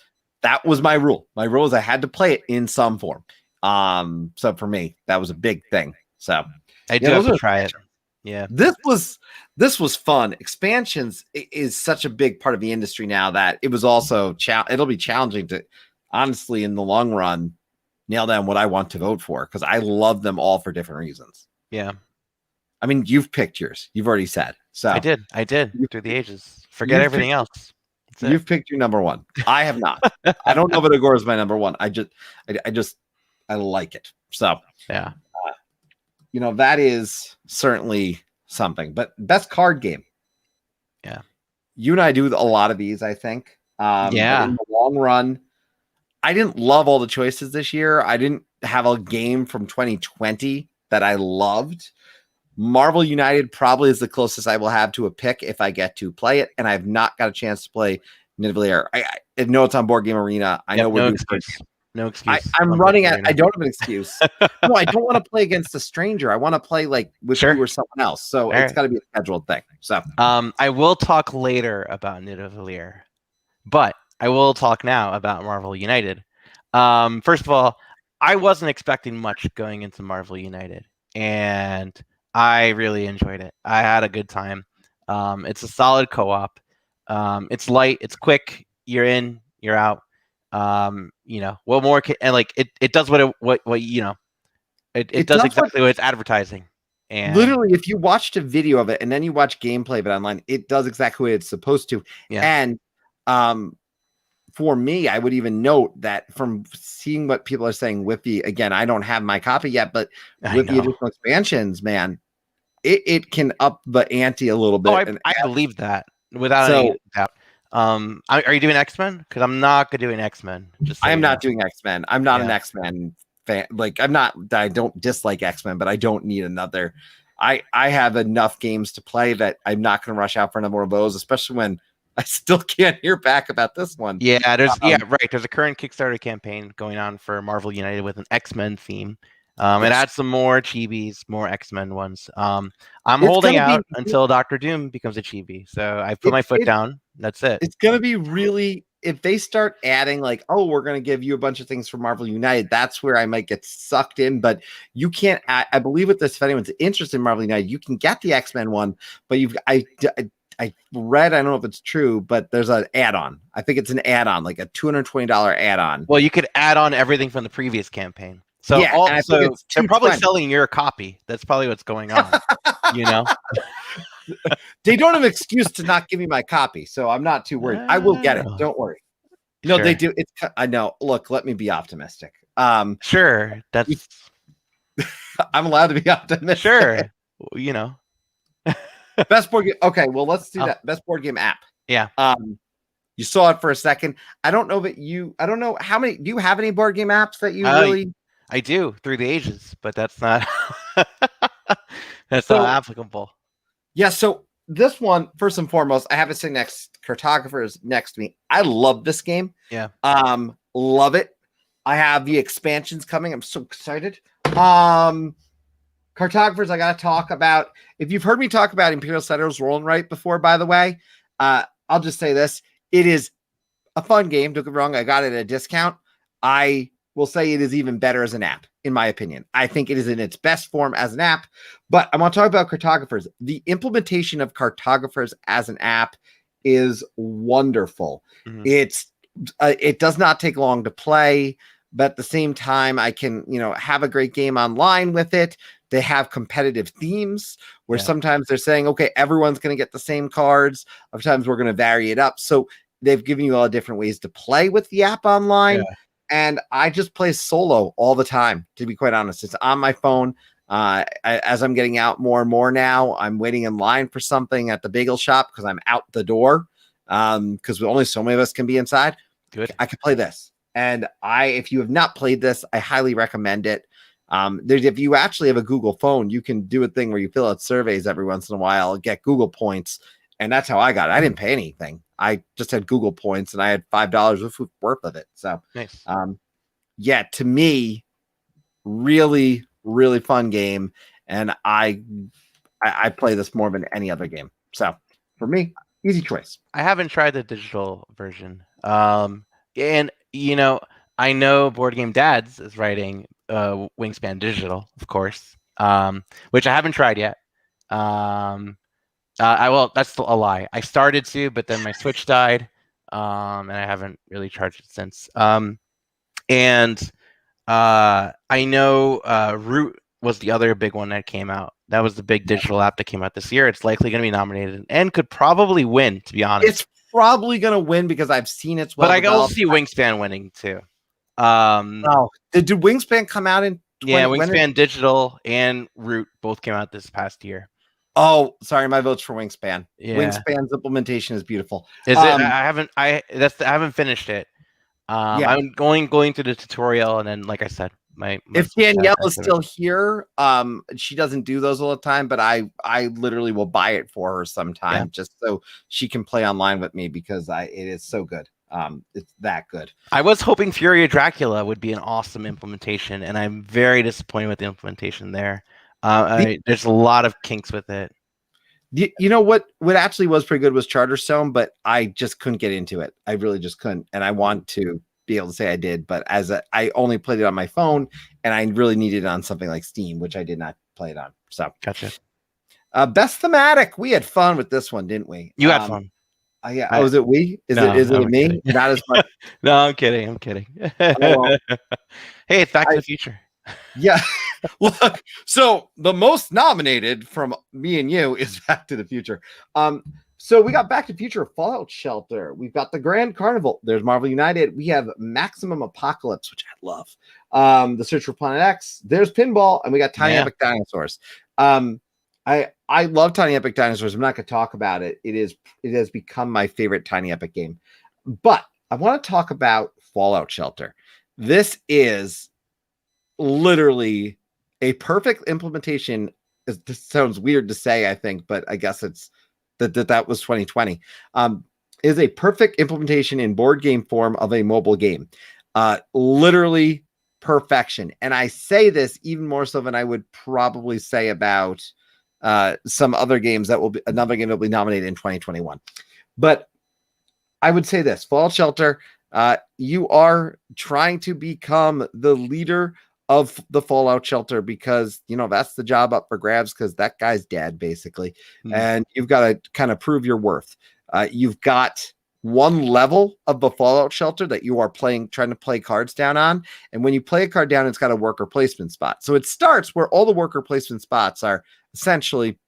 that was my rule. My rule is I had to play it in some form. So for me, that was a big thing. So I do have to try it. Yeah, this was fun. Expansions is such a big part of the industry now that it was also it'll be challenging to honestly in the long run nail down what I want to vote for, because I love them all for different reasons. Yeah, I mean, you've picked yours. You've already said. So I did through the ages. Forget everything else. You've picked your number one. I have not. I don't know if Agora is my number one. I like it. So yeah. That is certainly something. But best card game. Yeah. You and I do a lot of these, I think. Yeah. But in the long run, I didn't love all the choices this year. I didn't have a game from 2020 that I loved. Marvel United probably is the closest I will have to a pick if I get to play it. And I've not got a chance to play Nidavellir. I know it's on Board Game Arena. I know we're doing no excuse. I'm running at. I don't have an excuse. No, I don't want to play against a stranger. I want to play like with you or someone else. So it's got to be a scheduled thing. So I will talk later about Nidavellir, but I will talk now about Marvel United. First of all, I wasn't expecting much going into Marvel United, and I really enjoyed it. I had a good time. It's a solid co-op. It's light. It's quick. You're in. You're out. What more can, and like it does what it does exactly what it's advertising. And literally, if you watched a video of it and then you watch gameplay of it online, it does exactly what it's supposed to. Yeah. And for me, I would even note that from seeing what people are saying with the, again, I don't have my copy yet, but with the additional expansions, man, it can up the ante a little bit. Oh, I believe that without any doubt. Are you doing X-Men? Because I'm not doing X-Men. I'm not doing X-Men. I'm not an X-Men fan. Like I don't dislike X-Men, but I don't need another I have enough games to play that I'm not going to rush out for another one of those, especially when I still can't hear back about this one. Yeah, there's a current Kickstarter campaign going on for Marvel United with an X-Men theme. It adds some more chibis, more X-Men ones. I'm holding out until Doctor Doom becomes a chibi. So I put my foot down. That's it. It's going to be really, if they start adding like, oh, we're going to give you a bunch of things for Marvel United, that's where I might get sucked in. But you can't, I believe with this, if anyone's interested in Marvel United, you can get the X-Men one, but I read, I don't know if it's true, but there's an add-on. I think it's an add-on, like a $220 add-on. Well, you could add on everything from the previous campaign. So yeah, also they're probably selling your copy. That's probably what's going on. You know, they don't have an excuse to not give me my copy, so I'm not too worried. I will get it. Don't worry. No, they do. It's I know. Look, let me be optimistic. Sure, that's. I'm allowed to be optimistic. Sure, you know. Best board game. Okay, well, let's do that. Best board game app. Yeah. You saw it for a second. I don't know that I don't know how many. Do you have any board game apps that you really? I do, Through the Ages, but that's not not applicable. Yeah, so this one, first and foremost, I have it sitting cartographers next to me. I love this game. Yeah. Love it. I have the expansions coming. I'm so excited. Cartographers, I gotta talk about. If you've heard me talk about Imperial Settlers Roll and Write before, by the way, I'll just say this. It is a fun game. Don't get me wrong, I got it at a discount. I will say it is even better as an app, in my opinion. I think it is in its best form as an app, but I want to talk about Cartographers. The implementation of Cartographers as an app is wonderful. It does not take long to play, but at the same time, I can, have a great game online with it. They have competitive themes where sometimes they're saying, okay, everyone's going to get the same cards. Other times we're going to vary it up. So they've given you all different ways to play with the app online. Yeah. And I just play solo all the time, to be quite honest. It's on my phone. As I'm getting out more and more now, I'm waiting in line for something at the bagel shop because I'm out the door because only so many of us can be inside. Good. I can play this. And if you have not played this, I highly recommend it. If you actually have a Google phone, you can do a thing where you fill out surveys every once in a while, get Google points. And that's how I got it. I didn't pay anything. I just had Google points and I had $5 worth of it. So, nice. To me, really, really fun game. And I play this more than any other game. So for me, easy choice. I haven't tried the digital version. And I know Board Game Dads is writing Wingspan Digital, of course, which I haven't tried yet. That's a lie. I started to, but then my Switch died, and I haven't really charged it since. And I know Root was the other big one that came out. That was the big digital app that came out this year. It's likely going to be nominated and could probably win, to be honest. It's probably going to win because I've seen it's well. But I can also see Wingspan winning too. Did Wingspan come out in? Wingspan Digital and Root both came out this past year. Oh, sorry, my vote's for Wingspan. Yeah. Wingspan's implementation is beautiful. Is it? I haven't finished it. I'm going through the tutorial, and then, like I said, if Danielle is still here, she doesn't do those all the time, but I literally will buy it for her sometime just so she can play online with me because it is so good. It's that good. I was hoping Fury of Dracula would be an awesome implementation, and I'm very disappointed with the implementation there. There's a lot of kinks with it. You know what actually was pretty good was Charterstone, but I just couldn't get into it. I really just couldn't, and I want to be able to say I did, but I only played it on my phone, and I really needed it on something like Steam, which I did not play it on. So gotcha. Best thematic. We had fun with this one, didn't we? You had fun. Yeah. Was it we? Is it me? Kidding. Not as much. No, I'm kidding. Oh, well. Hey, it's Back to the Future. Yeah. Look, so the most nominated from me and you is Back to the Future. So we got Back to the Future, Fallout Shelter. We've got the Grand Carnival. There's Marvel United. We have Maximum Apocalypse, which I love. The Search for Planet X. There's Pinball, and we got Tiny Epic Dinosaurs. I love Tiny Epic Dinosaurs. I'm not going to talk about it. It has become my favorite Tiny Epic game. But I want to talk about Fallout Shelter. This is literally a perfect implementation this sounds weird to say, I think, but I guess it's that was 2020. Is a perfect implementation in board game form of a mobile game. Literally perfection. And I say this even more so than I would probably say about some other games that will be another game that will be nominated in 2021. But I would say this, Fallout Shelter, you are trying to become the leader of the Fallout Shelter because, that's the job up for grabs because that guy's dead, basically. And you've got to kind of prove your worth. You've got one level of the Fallout Shelter that you are trying to play cards down on. And when you play a card down, it's got a worker placement spot. So it starts where all the worker placement spots are essentially,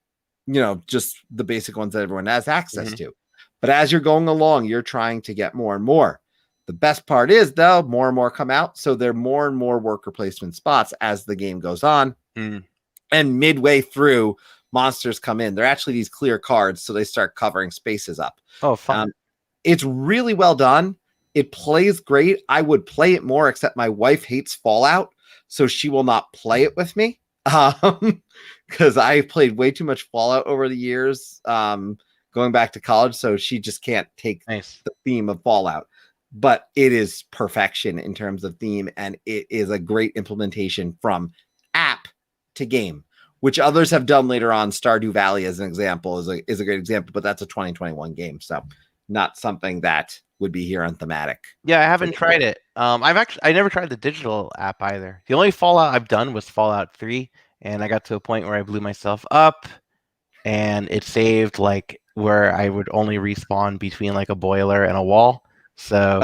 just the basic ones that everyone has access to. But as you're going along, you're trying to get more and more. The best part is, though, more and more come out. So there are more and more worker placement spots as the game goes on. And midway through, monsters come in. They're actually these clear cards, so they start covering spaces up. Oh, fun. It's really well done. It plays great. I would play it more, except my wife hates Fallout, so she will not play it with me. Because I played way too much Fallout over the years, going back to college, so she just can't take the theme of Fallout. But it is perfection in terms of theme, and it is a great implementation from app to game, which others have done later on. Stardew Valley, as an example, is a great example, but that's a 2021 game, so not something that would be here on Thematic. Yeah, I haven't tried it. I never tried the digital app either. The only Fallout I've done was Fallout 3, and I got to a point where I blew myself up, and it saved like where I would only respawn between like a boiler and a wall. So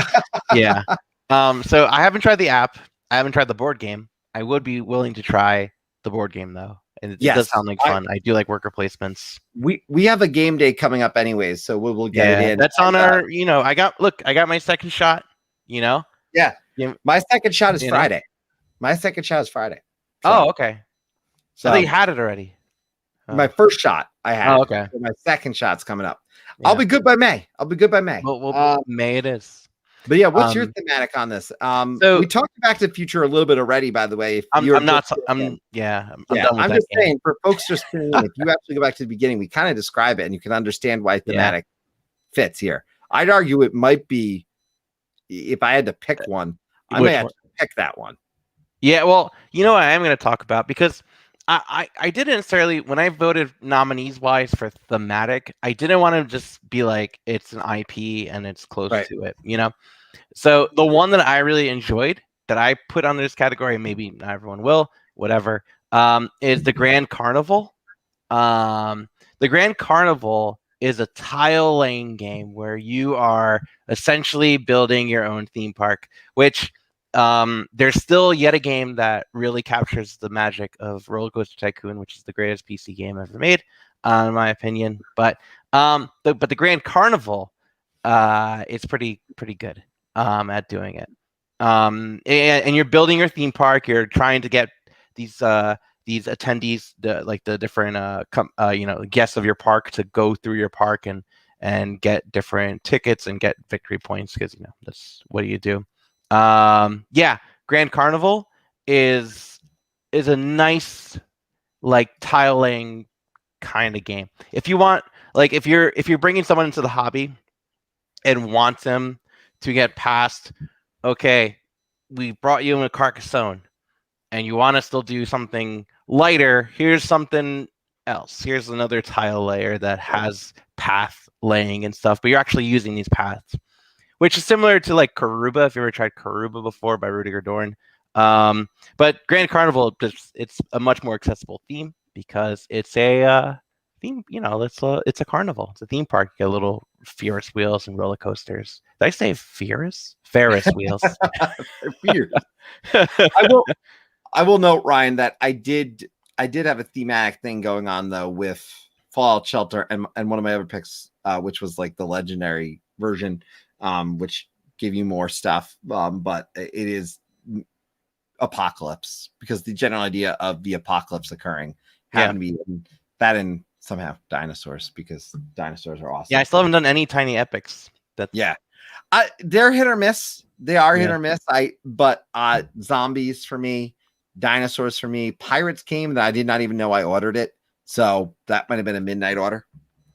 yeah. So I haven't tried the app. I haven't tried the board game. I would be willing to try the board game though. And it does sound like fun. I do like worker placements. We have a game day coming up anyways, so we'll get it in. That's on our, I got my second shot, Yeah. My second shot is Friday. My second shot is Friday. So, oh, okay. So they had it already. My first shot I had. Oh, okay. So my second shot's coming up. Yeah. I'll be good by May. Well, May it is. But yeah, what's your thematic on this? So we talked Back to the Future a little bit already, by the way. I'm done with just saying, for folks just tuning in, if you actually go back to the beginning, we kind of describe it and you can understand why thematic fits here. I'd argue it might be, if I had to pick one, I may have to pick that one. Yeah, well, what I am going to talk about, because I didn't necessarily, when I voted nominees wise for thematic, I didn't want to just be like, it's an IP and it's close to it, So the one that I really enjoyed that I put on this category, maybe not everyone will, whatever, is the Grand Carnival. The Grand Carnival is a tile laying game where you are essentially building your own theme park, which there's still yet a game that really captures the magic of Roller Coaster Tycoon, which is the greatest PC game ever made, in my opinion. But the Grand Carnival is pretty good at doing it. And you're building your theme park. You're trying to get these attendees, the different guests of your park, to go through your park and get different tickets and get victory points, because that's what you do. Grand Carnival is a nice tile laying kind of game. If you want, if you're bringing someone into the hobby and want them to get past, okay, we brought you in a Carcassonne and you want to still do something lighter, here's something else. Here's another tile layer that has path laying and stuff, but you're actually using these paths, which is similar to Karuba, if you ever tried Karuba before by Rudiger Dorn. But Grand Carnival, it's a much more accessible theme because it's a theme, it's a carnival. It's a theme park. You get little Ferris wheels and roller coasters. Did I say Ferris wheels. I will note, Ryan, that I did have a thematic thing going on though with Fallout Shelter and one of my other picks, which was the legendary version, which give you more stuff, but it is apocalypse, because the general idea of the apocalypse occurring happened to be that, and somehow dinosaurs, because dinosaurs are awesome. Yeah, I still haven't done any tiny epics. They're hit or miss. They are hit or miss. But zombies for me, dinosaurs for me. Pirates came that I did not even know I ordered it. So that might have been a midnight order.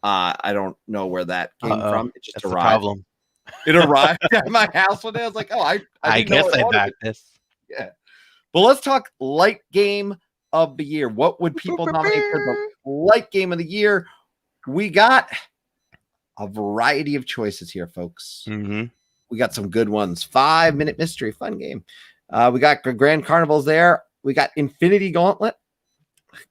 I don't know where that came from. It just That's the arrived. problem. It arrived at my house one day. I was like, oh, I didn't know guess I ordered backed it. this. Yeah. But let's talk light game of the year. What would people nominate for the light game of the year? We got a variety of choices here, folks. Mm-hmm. We got some good ones. 5-minute mystery, fun game. We got Grand Carnivals there. We got Infinity Gauntlet.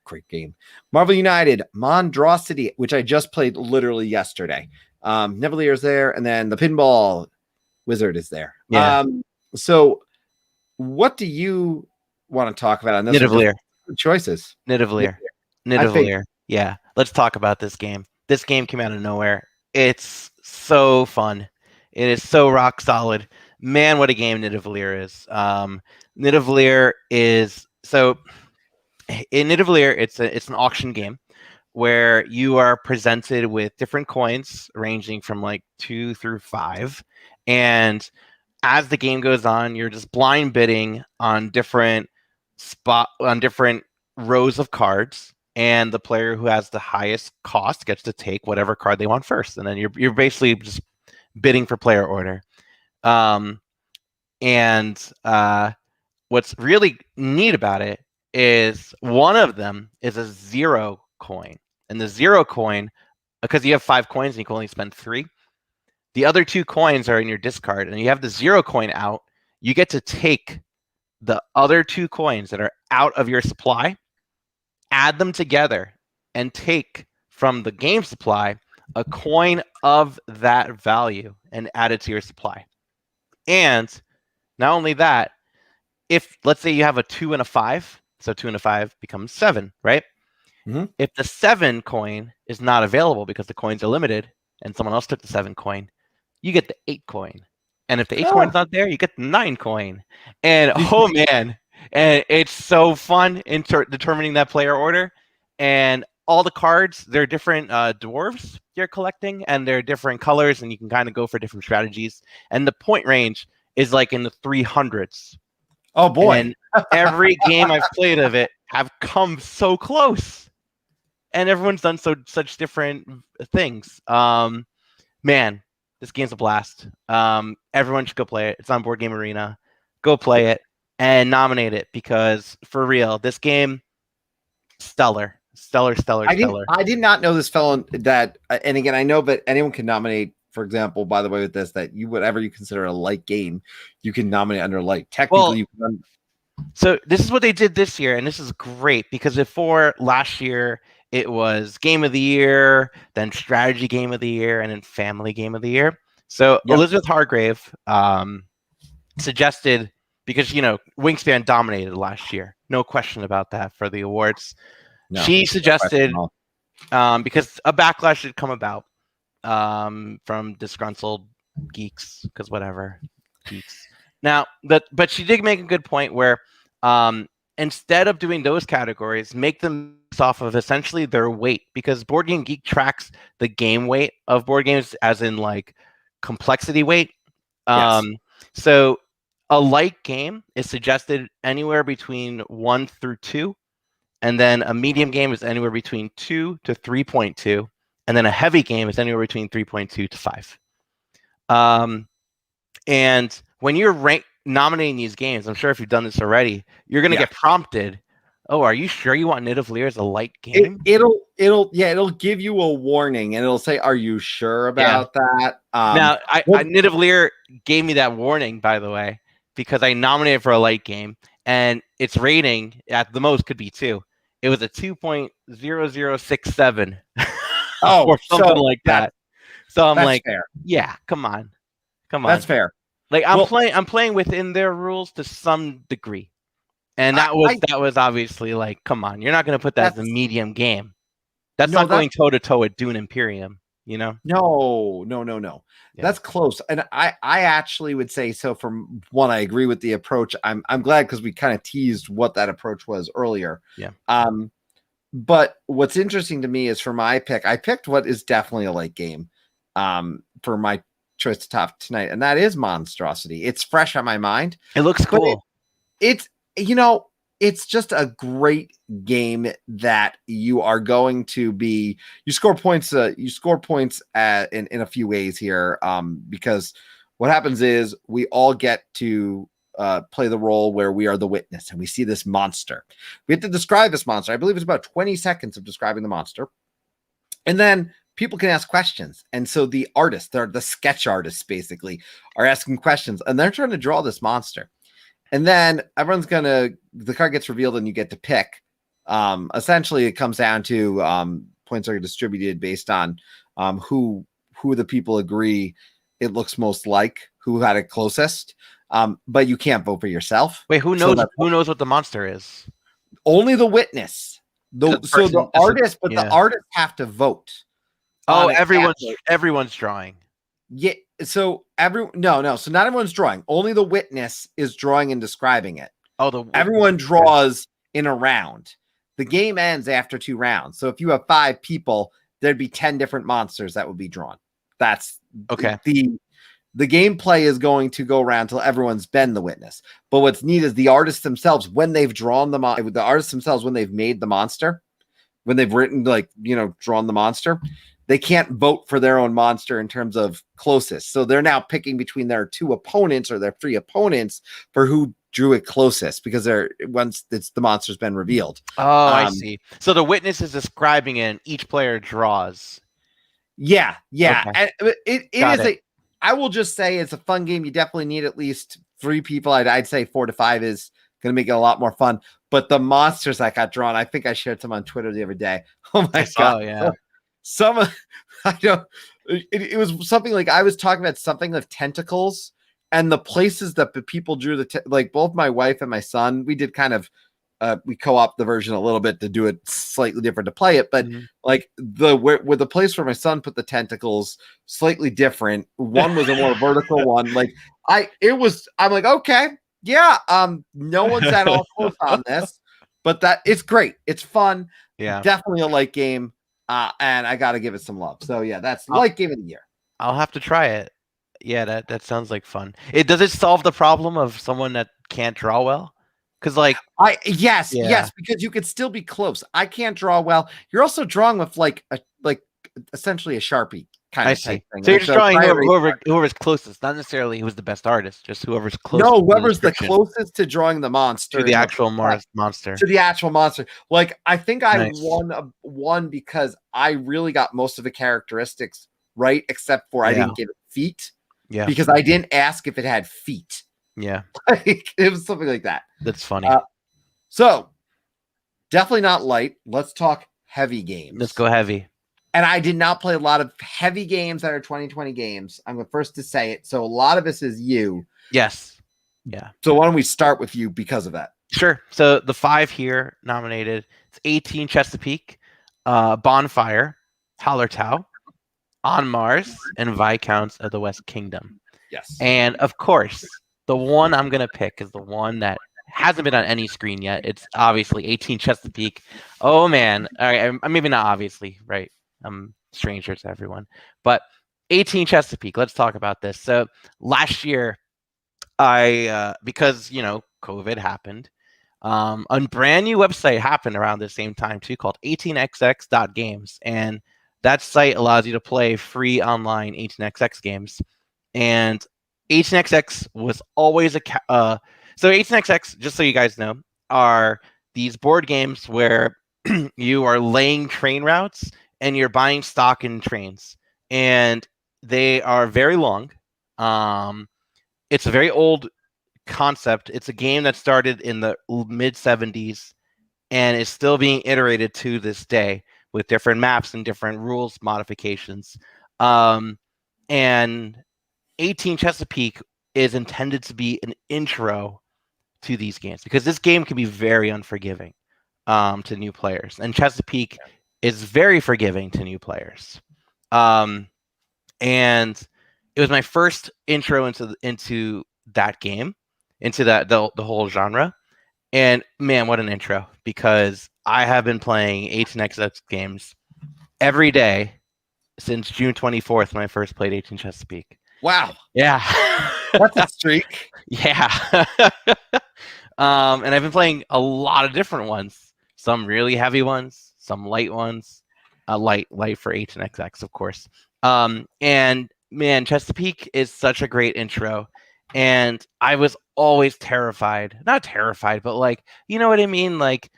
Great game. Marvel United, Mondrosity, which I just played literally yesterday. Nivelier's there, and then the Pinball Wizard is there. Yeah. So what do you want to talk about on this? Nidavellir. Choices. Nidavellir. Yeah. Let's talk about this game. This game came out of nowhere. It's so fun. It is so rock solid. Man, what a game Nidavellir is. Nidavellir is so in Nidavellir, it's an auction game where you are presented with different coins ranging from like 2 through 5, and as the game goes on, you're just blind bidding on different rows of cards, and the player who has the highest cost gets to take whatever card they want first, and then you're basically just bidding for player order. What's really neat about it is one of them is a 0 coin, and the 0 coin, because you have 5 coins and you can only spend 3. The other 2 coins are in your discard, and you have the 0 coin out. You get to take the other 2 coins that are out of your supply, add them together, and take from the game supply a coin of that value and add it to your supply. And not only that, if let's say you have a 2 and a 5, so 2 and a 5 becomes 7, right? Mm-hmm. If the 7 coin is not available because the coins are limited and someone else took the 7 coin, you get the 8 coin. And if the 8 coin's not there, you get the 9 coin. And oh man, and it's so fun in determining that player order. And all the cards, they're different dwarves you're collecting, and they're different colors, and you can kind of go for different strategies. And the point range is like in the 300s. Oh boy. And every game I've played of it have come so close. And everyone's done such different things. Man, this game's a blast. Everyone should go play it. It's on Board Game Arena. Go play it and nominate it, because for real, this game, stellar. I did not know this fellow that, and again, I know that anyone can nominate. For example, by the way, with this, that whatever you consider a light game, you can nominate under light. Technically, so this is what they did this year, and this is great, because before last year it was Game of the Year, then Strategy Game of the Year, and then Family Game of the Year. So Elizabeth Hargrave suggested, because Wingspan dominated last year, no question about that for the awards. No, she suggested because a backlash had come about from disgruntled geeks, because whatever, geeks. Now, but she did make a good point where instead of doing those categories, make them off of essentially their weight, because Board Game Geek tracks the game weight of board games as in like complexity weight. So a light game is suggested anywhere between 1 through 2, and then a medium game is anywhere between 2 to 3.2, and then a heavy game is anywhere between 3.2 to 5. And when you're nominating these games, I'm sure if you've done this already, you're going to get prompted. Oh, are you sure you want Nidavellir as a light game? It'll give you a warning, and it'll say, "Are you sure about that?" Now, Nidavellir gave me that warning, by the way, because I nominated for a light game, and its rating at the most could be 2. It was a 2.0067. Or something like that. So I'm like, fair. Yeah, come on. That's fair. Like I'm playing within their rules to some degree. And that was obviously like, come on, you're not going to put that as a medium game. That's not going toe to toe with Dune Imperium, No. Yeah. That's close. And I actually would say, so from one, I agree with the approach. I'm glad, because we kind of teased what that approach was earlier. Yeah. But what's interesting to me is, for my pick, I picked what is definitely a light game for my choice to top tonight, and that is Monstrosity. It's fresh on my mind. It looks cool. It's it's just a great game that you are going to be. You score points. You score points in a few ways here, because what happens is we all get to play the role where we are the witness and we see this monster. We have to describe this monster. I believe it's about 20 seconds of describing the monster, and then people can ask questions. And so the artists, they're the sketch artists, basically, are asking questions, and they're trying to draw this monster. And then the card gets revealed and you get to pick. Essentially, it comes down to points are distributed based on who the people agree it looks most like, who had it closest. But you can't vote for yourself. Wait, who knows? Who knows what the monster is? Only the witness. The artists have to vote. Oh, everyone's drawing. Yeah. So so not everyone's drawing. Only the witness is drawing and describing it. Everyone draws in a round. The game ends after 2 rounds. So if you have 5 people, there'd be 10 different monsters that would be drawn. That's okay. The gameplay is going to go around till everyone's been the witness. But what's neat is the artists themselves, when they've drawn the artists themselves, when they've made the monster, when they've written, drawn the monster, they can't vote for their own monster in terms of closest. So they're now picking between their 2 opponents or their 3 opponents for who drew it closest, because once the monster's been revealed. Oh, I see. So the witness is describing it and each player draws. Yeah. Okay. And it is I will just say it's a fun game. You definitely need at least 3 people. I'd say 4 to 5 is going to make it a lot more fun. But the monsters that got drawn, I think I shared some on Twitter the other day. Oh my God. Yeah. It was something like, I was talking about something of tentacles, and the places that the people drew both my wife and my son, we did kind of we co-op the version a little bit to do it slightly different to play it, but where the place where my son put the tentacles, slightly different. One was a more vertical one. I'm like, okay, yeah, no one's at all close on this, but it's great. It's fun. Yeah, definitely a light game. And I got to give it some love. So yeah, that's light game of the year. I'll have to try it. Yeah, that sounds like fun. Does it solve the problem of someone that can't draw well? Because yes, because you could still be close. I can't draw well. You're also drawing with essentially a Sharpie kind of type thing. So you're just drawing whoever's closest, not necessarily who's the best artist, just whoever's closest. No, whoever's the closest to drawing the monster. To the actual monster. To the actual monster. I think I won because I really got most of the characteristics right, except for I didn't get feet. Yeah. Because I didn't ask if it had feet. Yeah. It was something like that. That's funny. So definitely not light. Let's talk heavy games. Let's go heavy. And I did not play a lot of heavy games that are 2020 games. I'm the first to say it. So a lot of this is you. Yes. Yeah. So why don't we start with you because of that? Sure. So the 5 here nominated, it's 18 Chesapeake, Bonfire, Hallertau, On Mars, and Viscounts of the West Kingdom. Yes. And of course, the one I'm going to pick is the one that hasn't been on any screen yet. It's obviously 18 Chesapeake. Oh, man. All right, maybe not obviously, right? I'm stranger to everyone. But 18 Chesapeake, let's talk about this. So last year, because, COVID happened, a brand new website happened around the same time, too, called 18xx.games. And that site allows you to play free online 18xx games. And 18xx was always so 18xx, just so you guys know, are these board games where you are laying train routes and you're buying stock in trains. And they are very long. It's a very old concept. It's a game that started in the mid-70s and is still being iterated to this day with different maps and different rules modifications. And 18 Chesapeake is intended to be an intro to these games, because this game can be very unforgiving to new players, and Chesapeake is very forgiving to new players. And it was my first intro into that game, into the whole genre. And man, what an intro, because I have been playing 18xx games every day since June 24th when I first played 18 Chesapeake. Wow. Yeah. That's a streak. Yeah. And I've been playing a lot of different ones. Some really heavy ones, some light ones. Light for 18xx, of course. And man, Chesapeake is such a great intro. And I was always terrified. Not terrified, but like, you know what I mean? Like,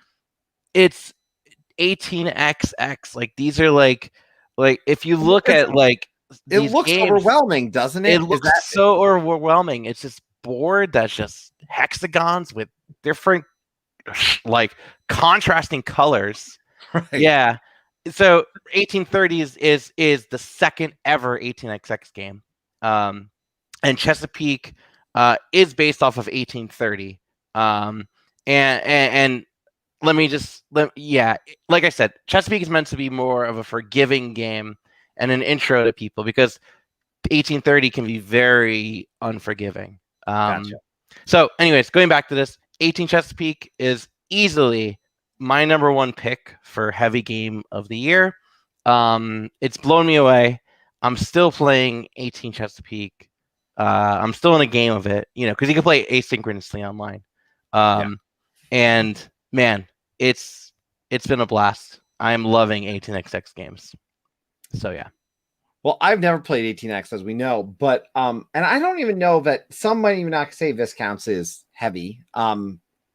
it's 18xx. Like, these are like if you look at like It these looks games, overwhelming, doesn't it? it looks so overwhelming. It's this board that's just hexagons with different like contrasting colors. right. Yeah. So 1830 is the second ever 18xx game. And Chesapeake is based off of 1830. And let me just like I said, Chesapeake is meant to be more of a forgiving game and an intro to people, because 1830 can be very unforgiving. Gotcha. So anyways, going back to this, 18 Chesapeake is easily my number one pick for heavy game of the year. It's blown me away. I'm still playing 18 Chesapeake. I'm still in a game of it, because you can play asynchronously online. And man, it's been a blast. I'm loving 18xx games. So yeah. Well, I've never played 18x, as we know, but and I don't even know that some might even not say Viscounts is heavy.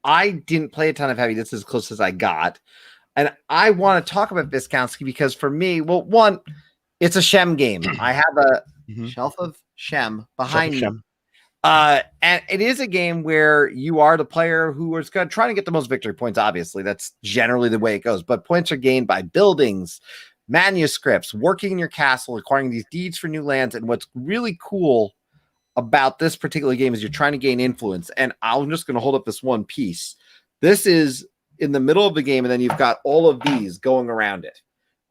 I didn't play a ton of heavy. This is as close as I got. And I want to talk about Viscounts because for me, well, one, it's a Shem game. I have a shelf of Shem behind me. And it is a game where you are the player who is going to try to get the most victory points. Obviously, that's generally the way it goes. But points are gained by buildings, manuscripts, working in your castle, acquiring these deeds for new lands. And what's really cool about this particular game is you're trying to gain influence. And I'm just going to hold up this one piece. This is in the middle of the game, and then you've got all of these going around it.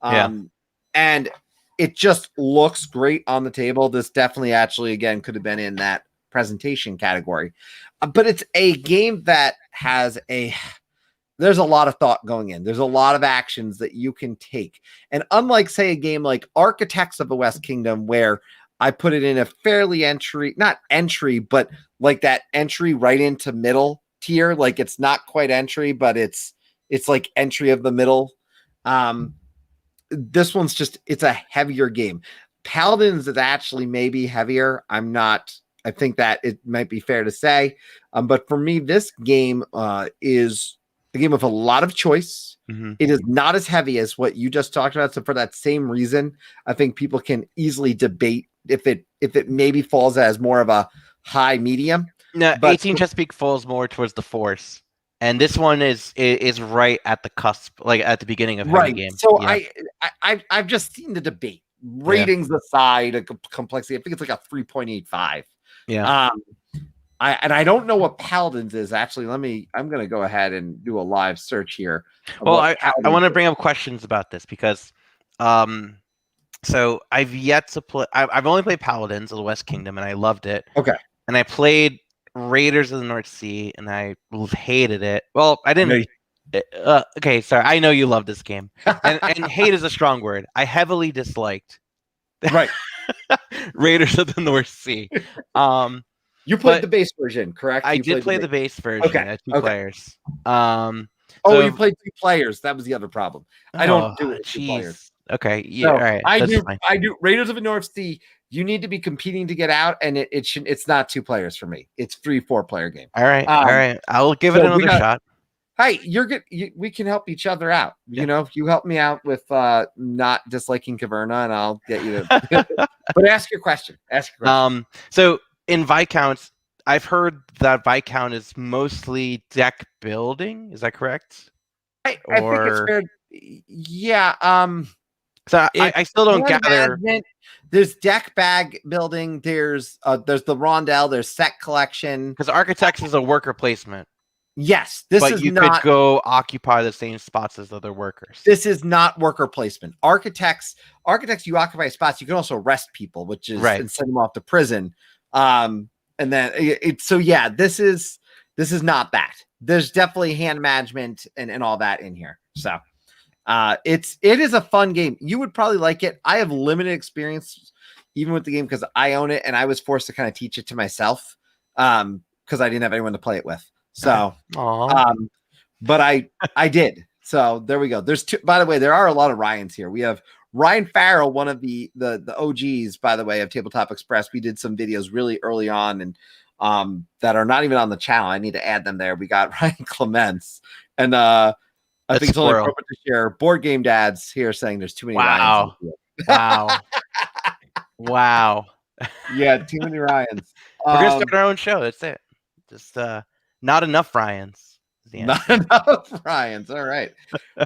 And it just looks great on the table. This definitely actually, again, could have been in that presentation category. But it's a game that has there's a lot of thought going in. There's a lot of actions that you can take. And unlike, say, a game like Architects of the West Kingdom, where I put it in a fairly not entry, but like that entry right into middle tier. Like it's not quite entry, but it's like entry of the middle. This one's it's a heavier game. Paladins is actually maybe heavier. I think that it might be fair to say. But for me, this game is a game with a lot of choice. It is not as heavy as what you just talked about. So for that same reason, I think people can easily debate if it maybe falls as more of a high medium. No, 18 Chesapeake falls more towards the force. And this one is right at the cusp, like at the beginning of the game. So I've just seen the debate. Ratings aside, complexity, I think it's like a 3.85. Yeah. I don't know what Paladins is actually. I'm going to go ahead and do a live search here. Well, I want to bring up questions about this because, so I've yet to play. I've only played Paladins of the West Kingdom, and I loved it. Okay. And I played Raiders of the North Sea, and I hated it. Well, I didn't. Okay, sorry. I know you love this game, and hate is a strong word. I heavily disliked. Right. Raiders of the North Sea. You played the base version, correct? I did play the base version. Okay. At 2 players. You played 2 players. That was the other problem. I don't do it with 2 players. Okay. Yeah. All right. I do Raiders of the North Sea. You need to be competing to get out, and it's not 2 players for me. It's 3-4 player game. All right. All right. I'll give it another shot. Hey, you're good. We can help each other out. Yeah. You know, you help me out with not disliking Caverna, and I'll get you to. But ask your question. So in Viscounts, I've heard that Viscount is mostly deck building. Is that correct? I think it's fair. Yeah. So I still don't gather. There's deck bag building. There's the Rondel. There's set collection. Because Architects is a worker placement. Yes, but you could go occupy the same spots as other workers. This is not worker placement. Architects, you occupy spots. You can also arrest people, which is and send them off to prison. And then this is not that. There's definitely hand management and all that in here. So it is a fun game. You would probably like it. I have limited experience even with the game because I own it and I was forced to kind of teach it to myself because I didn't have anyone to play it with. So, Aw. but I did. So there we go. There's two. By the way, there are a lot of Ryans here. We have Ryan Farrell, one of the OGs, by the way, of Tabletop Express. We did some videos really early on and that are not even on the channel. I need to add them there. We got Ryan Clements and I think it's only appropriate to share Board Game Dads here saying there's too many Ryans. Wow. Wow. Yeah, too many Ryans. We're gonna start our own show. That's it. Just not enough Ryans. Not enough Ryans. All right.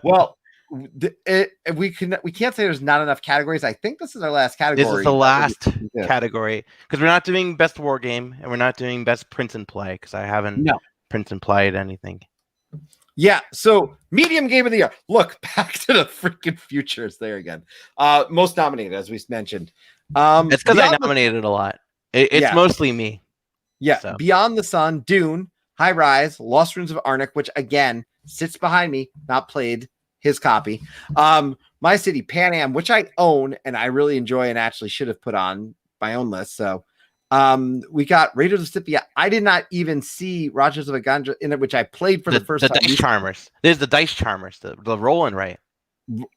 Well, we can't say there's not enough categories. I think this is our last category. This is the last category because we're not doing best war game and we're not doing best print and play because I haven't print and played anything. Yeah, so medium game of the year. Look, Back to the freaking Future is there again. Most nominated, as we mentioned. It's because I nominated a lot. It's mostly me. Yeah, so. Beyond the Sun, Dune, High Rise, Lost Ruins of Arnak, which again sits behind me, not played his copy. My City, Pan Am, which I own and I really enjoy and actually should have put on my own list. So we got Raiders of Scythia. I did not even see Rogers of Agandra in it, which I played for the first time. The Dice Charmers. There's the Dice Charmers, the rolling right.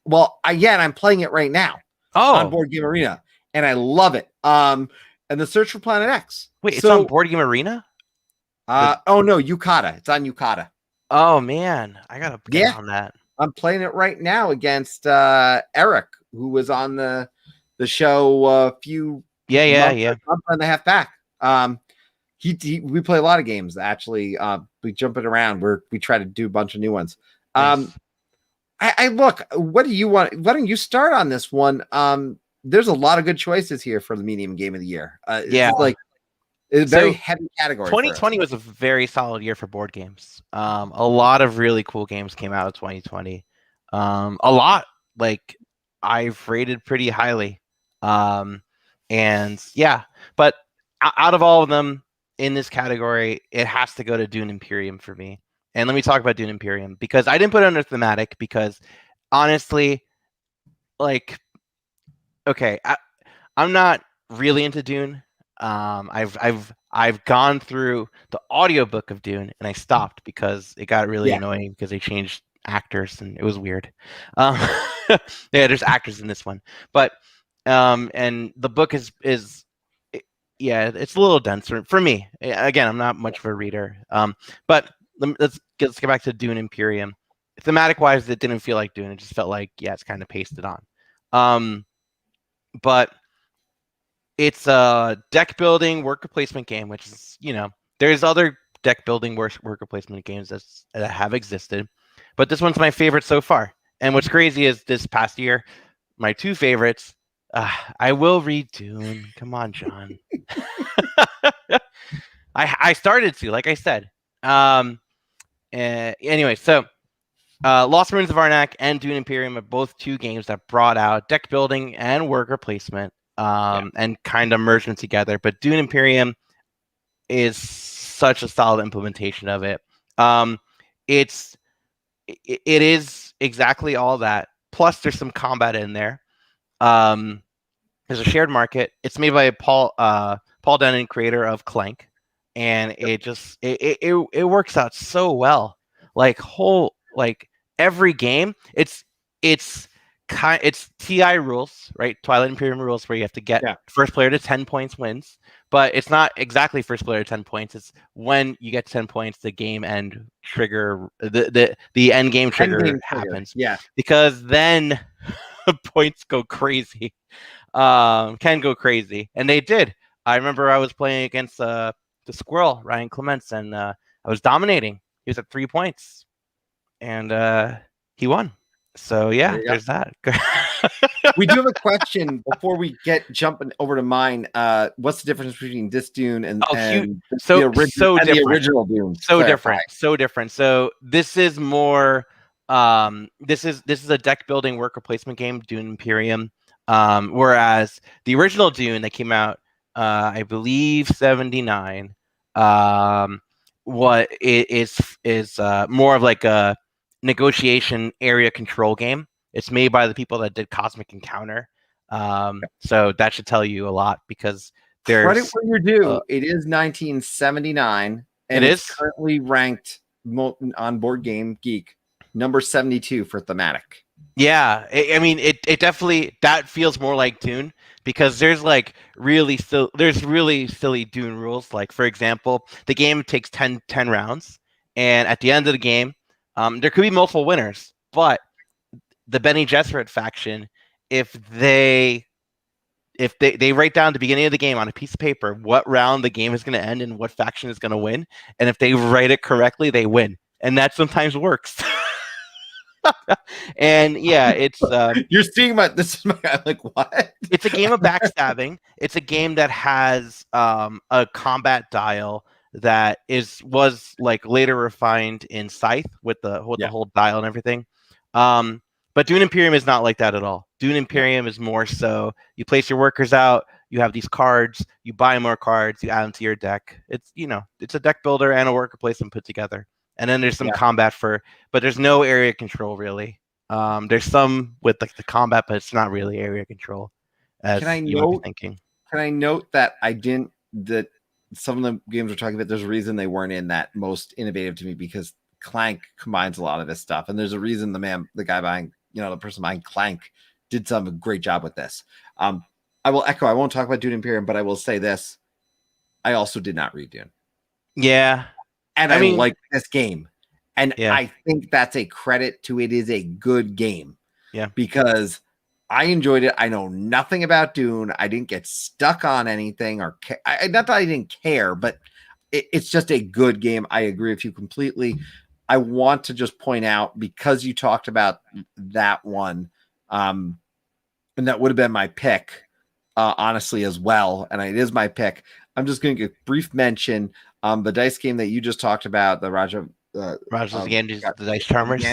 Well, again, I'm playing it right now on Board Game Arena, and I love it. And the Search for Planet X. Wait, it's on Board Game Arena? Oh no, Yukata. It's on Yukata. Oh man, I gotta get on that. I'm playing it right now against Eric, who was on the show a few month and a half back. We play a lot of games actually. We jump it around. We try to do a bunch of new ones. Nice. I look. What do you want? Why don't you start on this one? There's a lot of good choices here for the medium game of the year. It's very heavy category. 2020 was a very solid year for board games. A lot of really cool games came out of 2020. A lot like I've rated pretty highly. And yeah, but out of all of them in this category, it has to go to Dune Imperium for me. And let me talk about Dune Imperium because I didn't put it under thematic because honestly, like, okay, I'm not really into Dune. I've gone through the audiobook of Dune and I stopped because it got really annoying because they changed actors and it was weird. There's actors in this one, but and the book is it's a little denser for me. Again, I'm not much of a reader. But let's get back to Dune Imperium. Thematic wise, it didn't feel like Dune. It just felt like it's kind of pasted on. But it's a deck building worker placement game, which is, there's other deck building worker placement games that have existed, but this one's my favorite so far. And what's crazy is this past year, my two favorites, I will read Dune. Come on, John. I started to, like I said. Anyway, so Lost Ruins of Arnak and Dune Imperium are both two games that brought out deck building and worker placement. And kind of merge them together. But Dune Imperium is such a solid implementation of it. It is exactly all that. Plus, there's some combat in there. There's a shared market. It's made by Paul Dennen, creator of Clank, and it works out so well. Like every game, it's TI rules, right? Twilight Imperium rules, where you have to get first player to 10 points wins, but it's not exactly first player to 10 points. It's when you get 10 points, the game end trigger, the end game trigger happens. Yeah, because then points go crazy, can go crazy, and they did. I remember I was playing against the Squirrel, Ryan Clements, and I was dominating. He was at 3 points, and he won. So there's that. We do have a question before we get jumping over to mine. What's the difference between this Dune and the original Dune? So different. So this is more. This is a deck building worker placement game, Dune Imperium. Whereas the original Dune that came out, I believe 79. What it is more of like a negotiation area control game. It's made by the people that did Cosmic Encounter. So that should tell you a lot because there's credit where you're due. It is 1979 and It it's is. currently ranked on Board Game Geek number 72 for thematic. Yeah, I mean, it definitely that feels more like Dune because there's like there's really silly Dune rules. Like for example, the game takes 10 rounds, and at the end of the game, there could be multiple winners, but the Bene Gesserit faction, if they they write down at the beginning of the game on a piece of paper what round the game is going to end and what faction is going to win, and if they write it correctly, they win, and that sometimes works. And yeah, You're seeing this is I'm like, what? it's a game of backstabbing. It's a game that has a combat dial that was like later refined in Scythe with the whole dial and everything. But Dune Imperium is not like that at all. Dune Imperium is more so you place your workers out, you have these cards, you buy more cards, you add them to your deck. It's it's a deck builder and a worker placement put together. And then there's some combat but there's no area control really. There's some with like the combat, but it's not really area control. As you might be thinking. Can I note that that some of the games we're talking about, there's a reason they weren't in that most innovative to me, because Clank combines a lot of this stuff, and there's a reason the guy behind, the person behind Clank did a great job with this. I will echo. I won't talk about Dune Imperium, but I will say this: I also did not read Dune. Yeah, and I mean, like this game. And I think that's a credit to it is a good game. Yeah. Because I enjoyed it. I know nothing about Dune. I didn't get stuck on anything not that I didn't care, but it's just a good game. I agree with you completely. I want to just point out, because you talked about that one, and that would have been my pick, honestly, as well. And it is my pick. I'm just going to give a brief mention. The dice game that you just talked about, the Raja's Ganges, the Dice Charmers,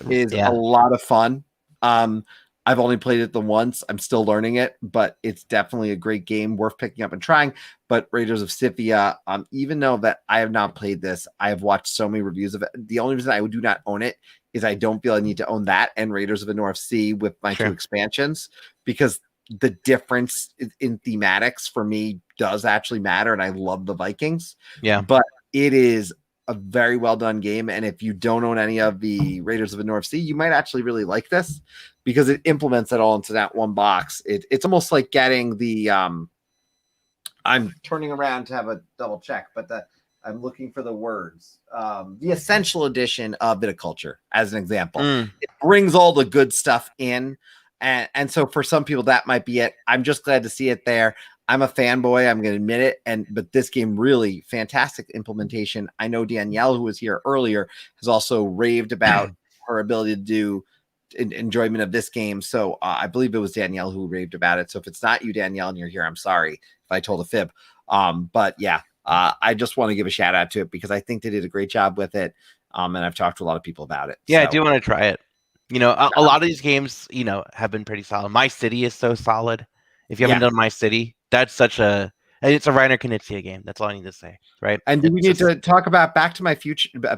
is a lot of fun. I've only played it the once. I'm still learning it, but it's definitely a great game, worth picking up and trying. But Raiders of Scythia, even though that I have not played this, I have watched so many reviews of it. The only reason I do not own it is I don't feel I need to own that and Raiders of the North Sea with my 2 expansions, because the difference in thematics for me does actually matter, and I love the Vikings. Yeah, but it is a very well done game, and if you don't own any of the Raiders of the North Sea, you might actually really like this, because it implements it all into that one box. It's almost like getting the I'm turning around to have a double check, but I'm looking for the words. The Essential Edition of Viticulture, as an example. It brings all the good stuff in, and so for some people that might be it. I'm just glad to see it there. I'm a fanboy, I'm going to admit it, but this game really fantastic implementation. I know Danielle, who was here earlier, has also raved about her ability to do enjoyment of this game. So I believe it was Danielle who raved about it. So if it's not you, Danielle, and you're here, I'm sorry if I told a fib. But yeah, I just want to give a shout out to it, because I think they did a great job with it. And I've talked to a lot of people about it. Yeah, so I do want to try it. A lot of these games, have been pretty solid. My City is so solid. If you haven't done My City, that's it's a Reiner Knizia game. That's all I need to say, right? And do we need to talk about Back to the Future? I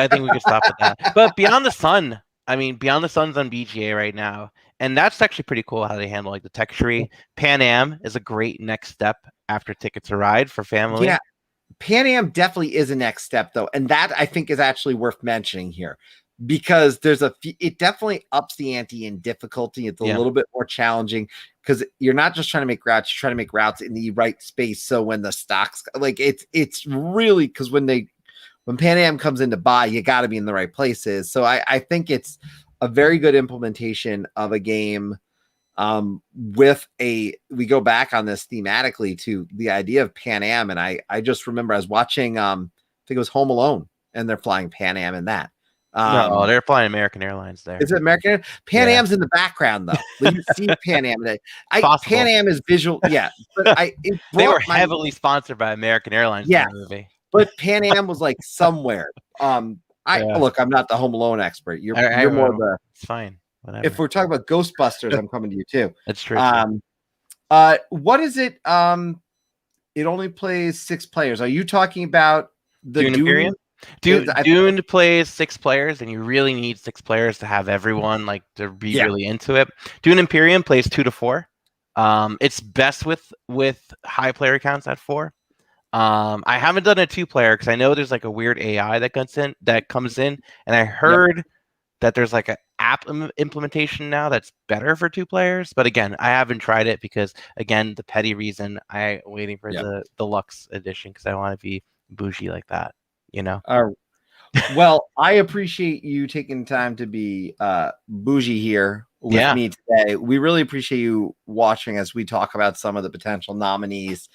think we can stop with that. But Beyond the Sun, Beyond the Sun's on BGA right now, and that's actually pretty cool how they handle like the tech tree. Pan Am is a great next step after Ticket to Ride for family. Yeah, Pan Am definitely is a next step though, and that I think is actually worth mentioning here, because it definitely ups the ante in difficulty. It's a little bit more challenging, because you're not just trying to make routes, you're trying to make routes in the right space. So when the stocks, like it's really, because when Pan Am comes in to buy, you got to be in the right places. So I think it's a very good implementation of a game. We go back on this thematically to the idea of Pan Am. And I just remember I was watching, I think it was Home Alone, and they're flying Pan Am in that. No, they're flying American Airlines there. Is it American? Pan Am's in the background though. You see Pan Am. Pan Am is visual. Yeah. But they were heavily sponsored by American Airlines. Yeah. In the movie. But Pan Am was like somewhere. Look, I'm not the Home Alone expert. You're more the. It's fine. Whatever. If we're talking about Ghostbusters, I'm coming to you too. That's true. What is it? It only plays 6 players. Are you talking about the Dune Imperium? Dune plays 6 players, and you really need 6 players to have everyone like to be really into it. Dune Imperium plays 2 to 4. It's best with high player counts at 4. I haven't done a 2-player because I know there's like a weird AI that comes in, and I Yep. heard that there's like an app implementation now that's better for 2 players. But again, I haven't tried it because again, the petty reason I'm waiting for Yep. the deluxe edition because I want to be bougie like that, you know? Well, I appreciate you taking time to be bougie here with Yeah, me today. We really appreciate you watching as we talk about some of the potential nominees.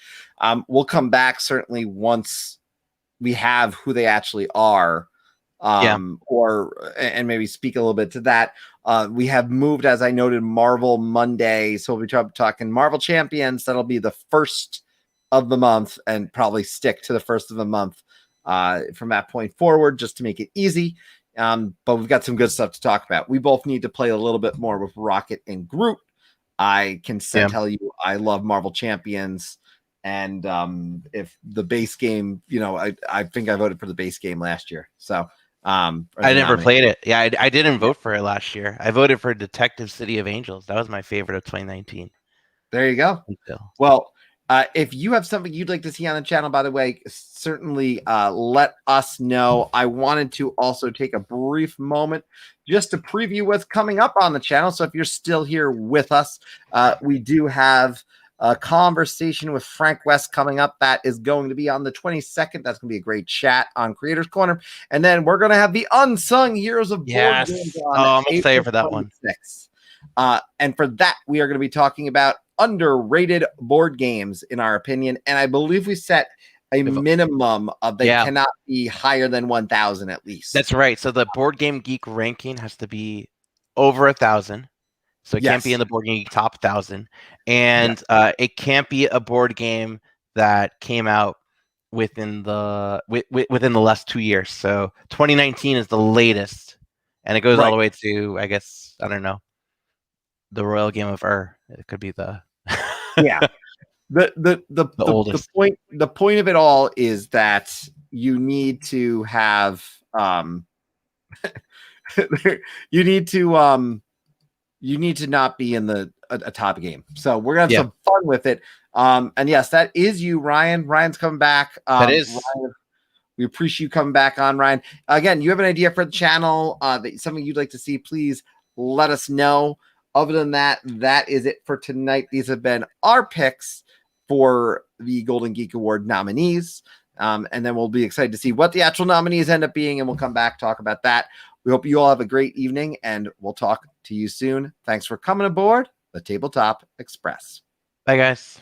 We'll come back certainly once we have who they actually are, yeah, and maybe speak a little bit to that. We have moved, as I noted, Marvel Monday, so we'll be talking Marvel Champions. That'll be the first of the month, and probably stick to the first of the month from that point forward, just to make it easy. But we've got some good stuff to talk about. We both need to play a little bit more with Rocket and Groot. I can yeah. tell you, I love Marvel Champions. And if the base game, I think I voted for the base game last year. So I never played it. Yeah, I didn't vote for it last year. I voted for Detective City of Angels. That was my favorite of 2019. There you go. Until. Well, if you have something you'd like to see on the channel, by the way, certainly let us know. I wanted to also take a brief moment just to preview what's coming up on the channel. So if you're still here with us, we do have a conversation with Frank West coming up. That is going to be on the 22nd. That's going to be a great chat on Creators Corner. And then we're going to have the Unsung Heroes of Board Games on I'm April excited for that 26th. And for that, we are going to be talking about underrated board games, in our opinion. And I believe we set a minimum of they cannot be higher than 1,000 at least. That's right. So the Board Game Geek ranking has to be over 1,000. So it can't be in the Board Game Geek top 1,000. And it can't be a board game that came out within the within the last 2 years. So 2019 is the latest. And it goes all the way to, I guess, I don't know, the Royal Game of Ur. It could be the the point of it all is that you need to have you need to not be in a top game. So we're gonna have some fun with it. And yes, that is you, Ryan. Ryan's coming back. That is. Ryan, we appreciate you coming back on, Ryan. Again, you have an idea for the channel, something you'd like to see, please let us know. Other than that, that is it for tonight. These have been our picks for the Golden Geek Award nominees. And then we'll be excited to see what the actual nominees end up being, and we'll come back, talk about that. We hope you all have a great evening, and we'll talk to you soon. Thanks for coming aboard the Tabletop Express. Bye, guys.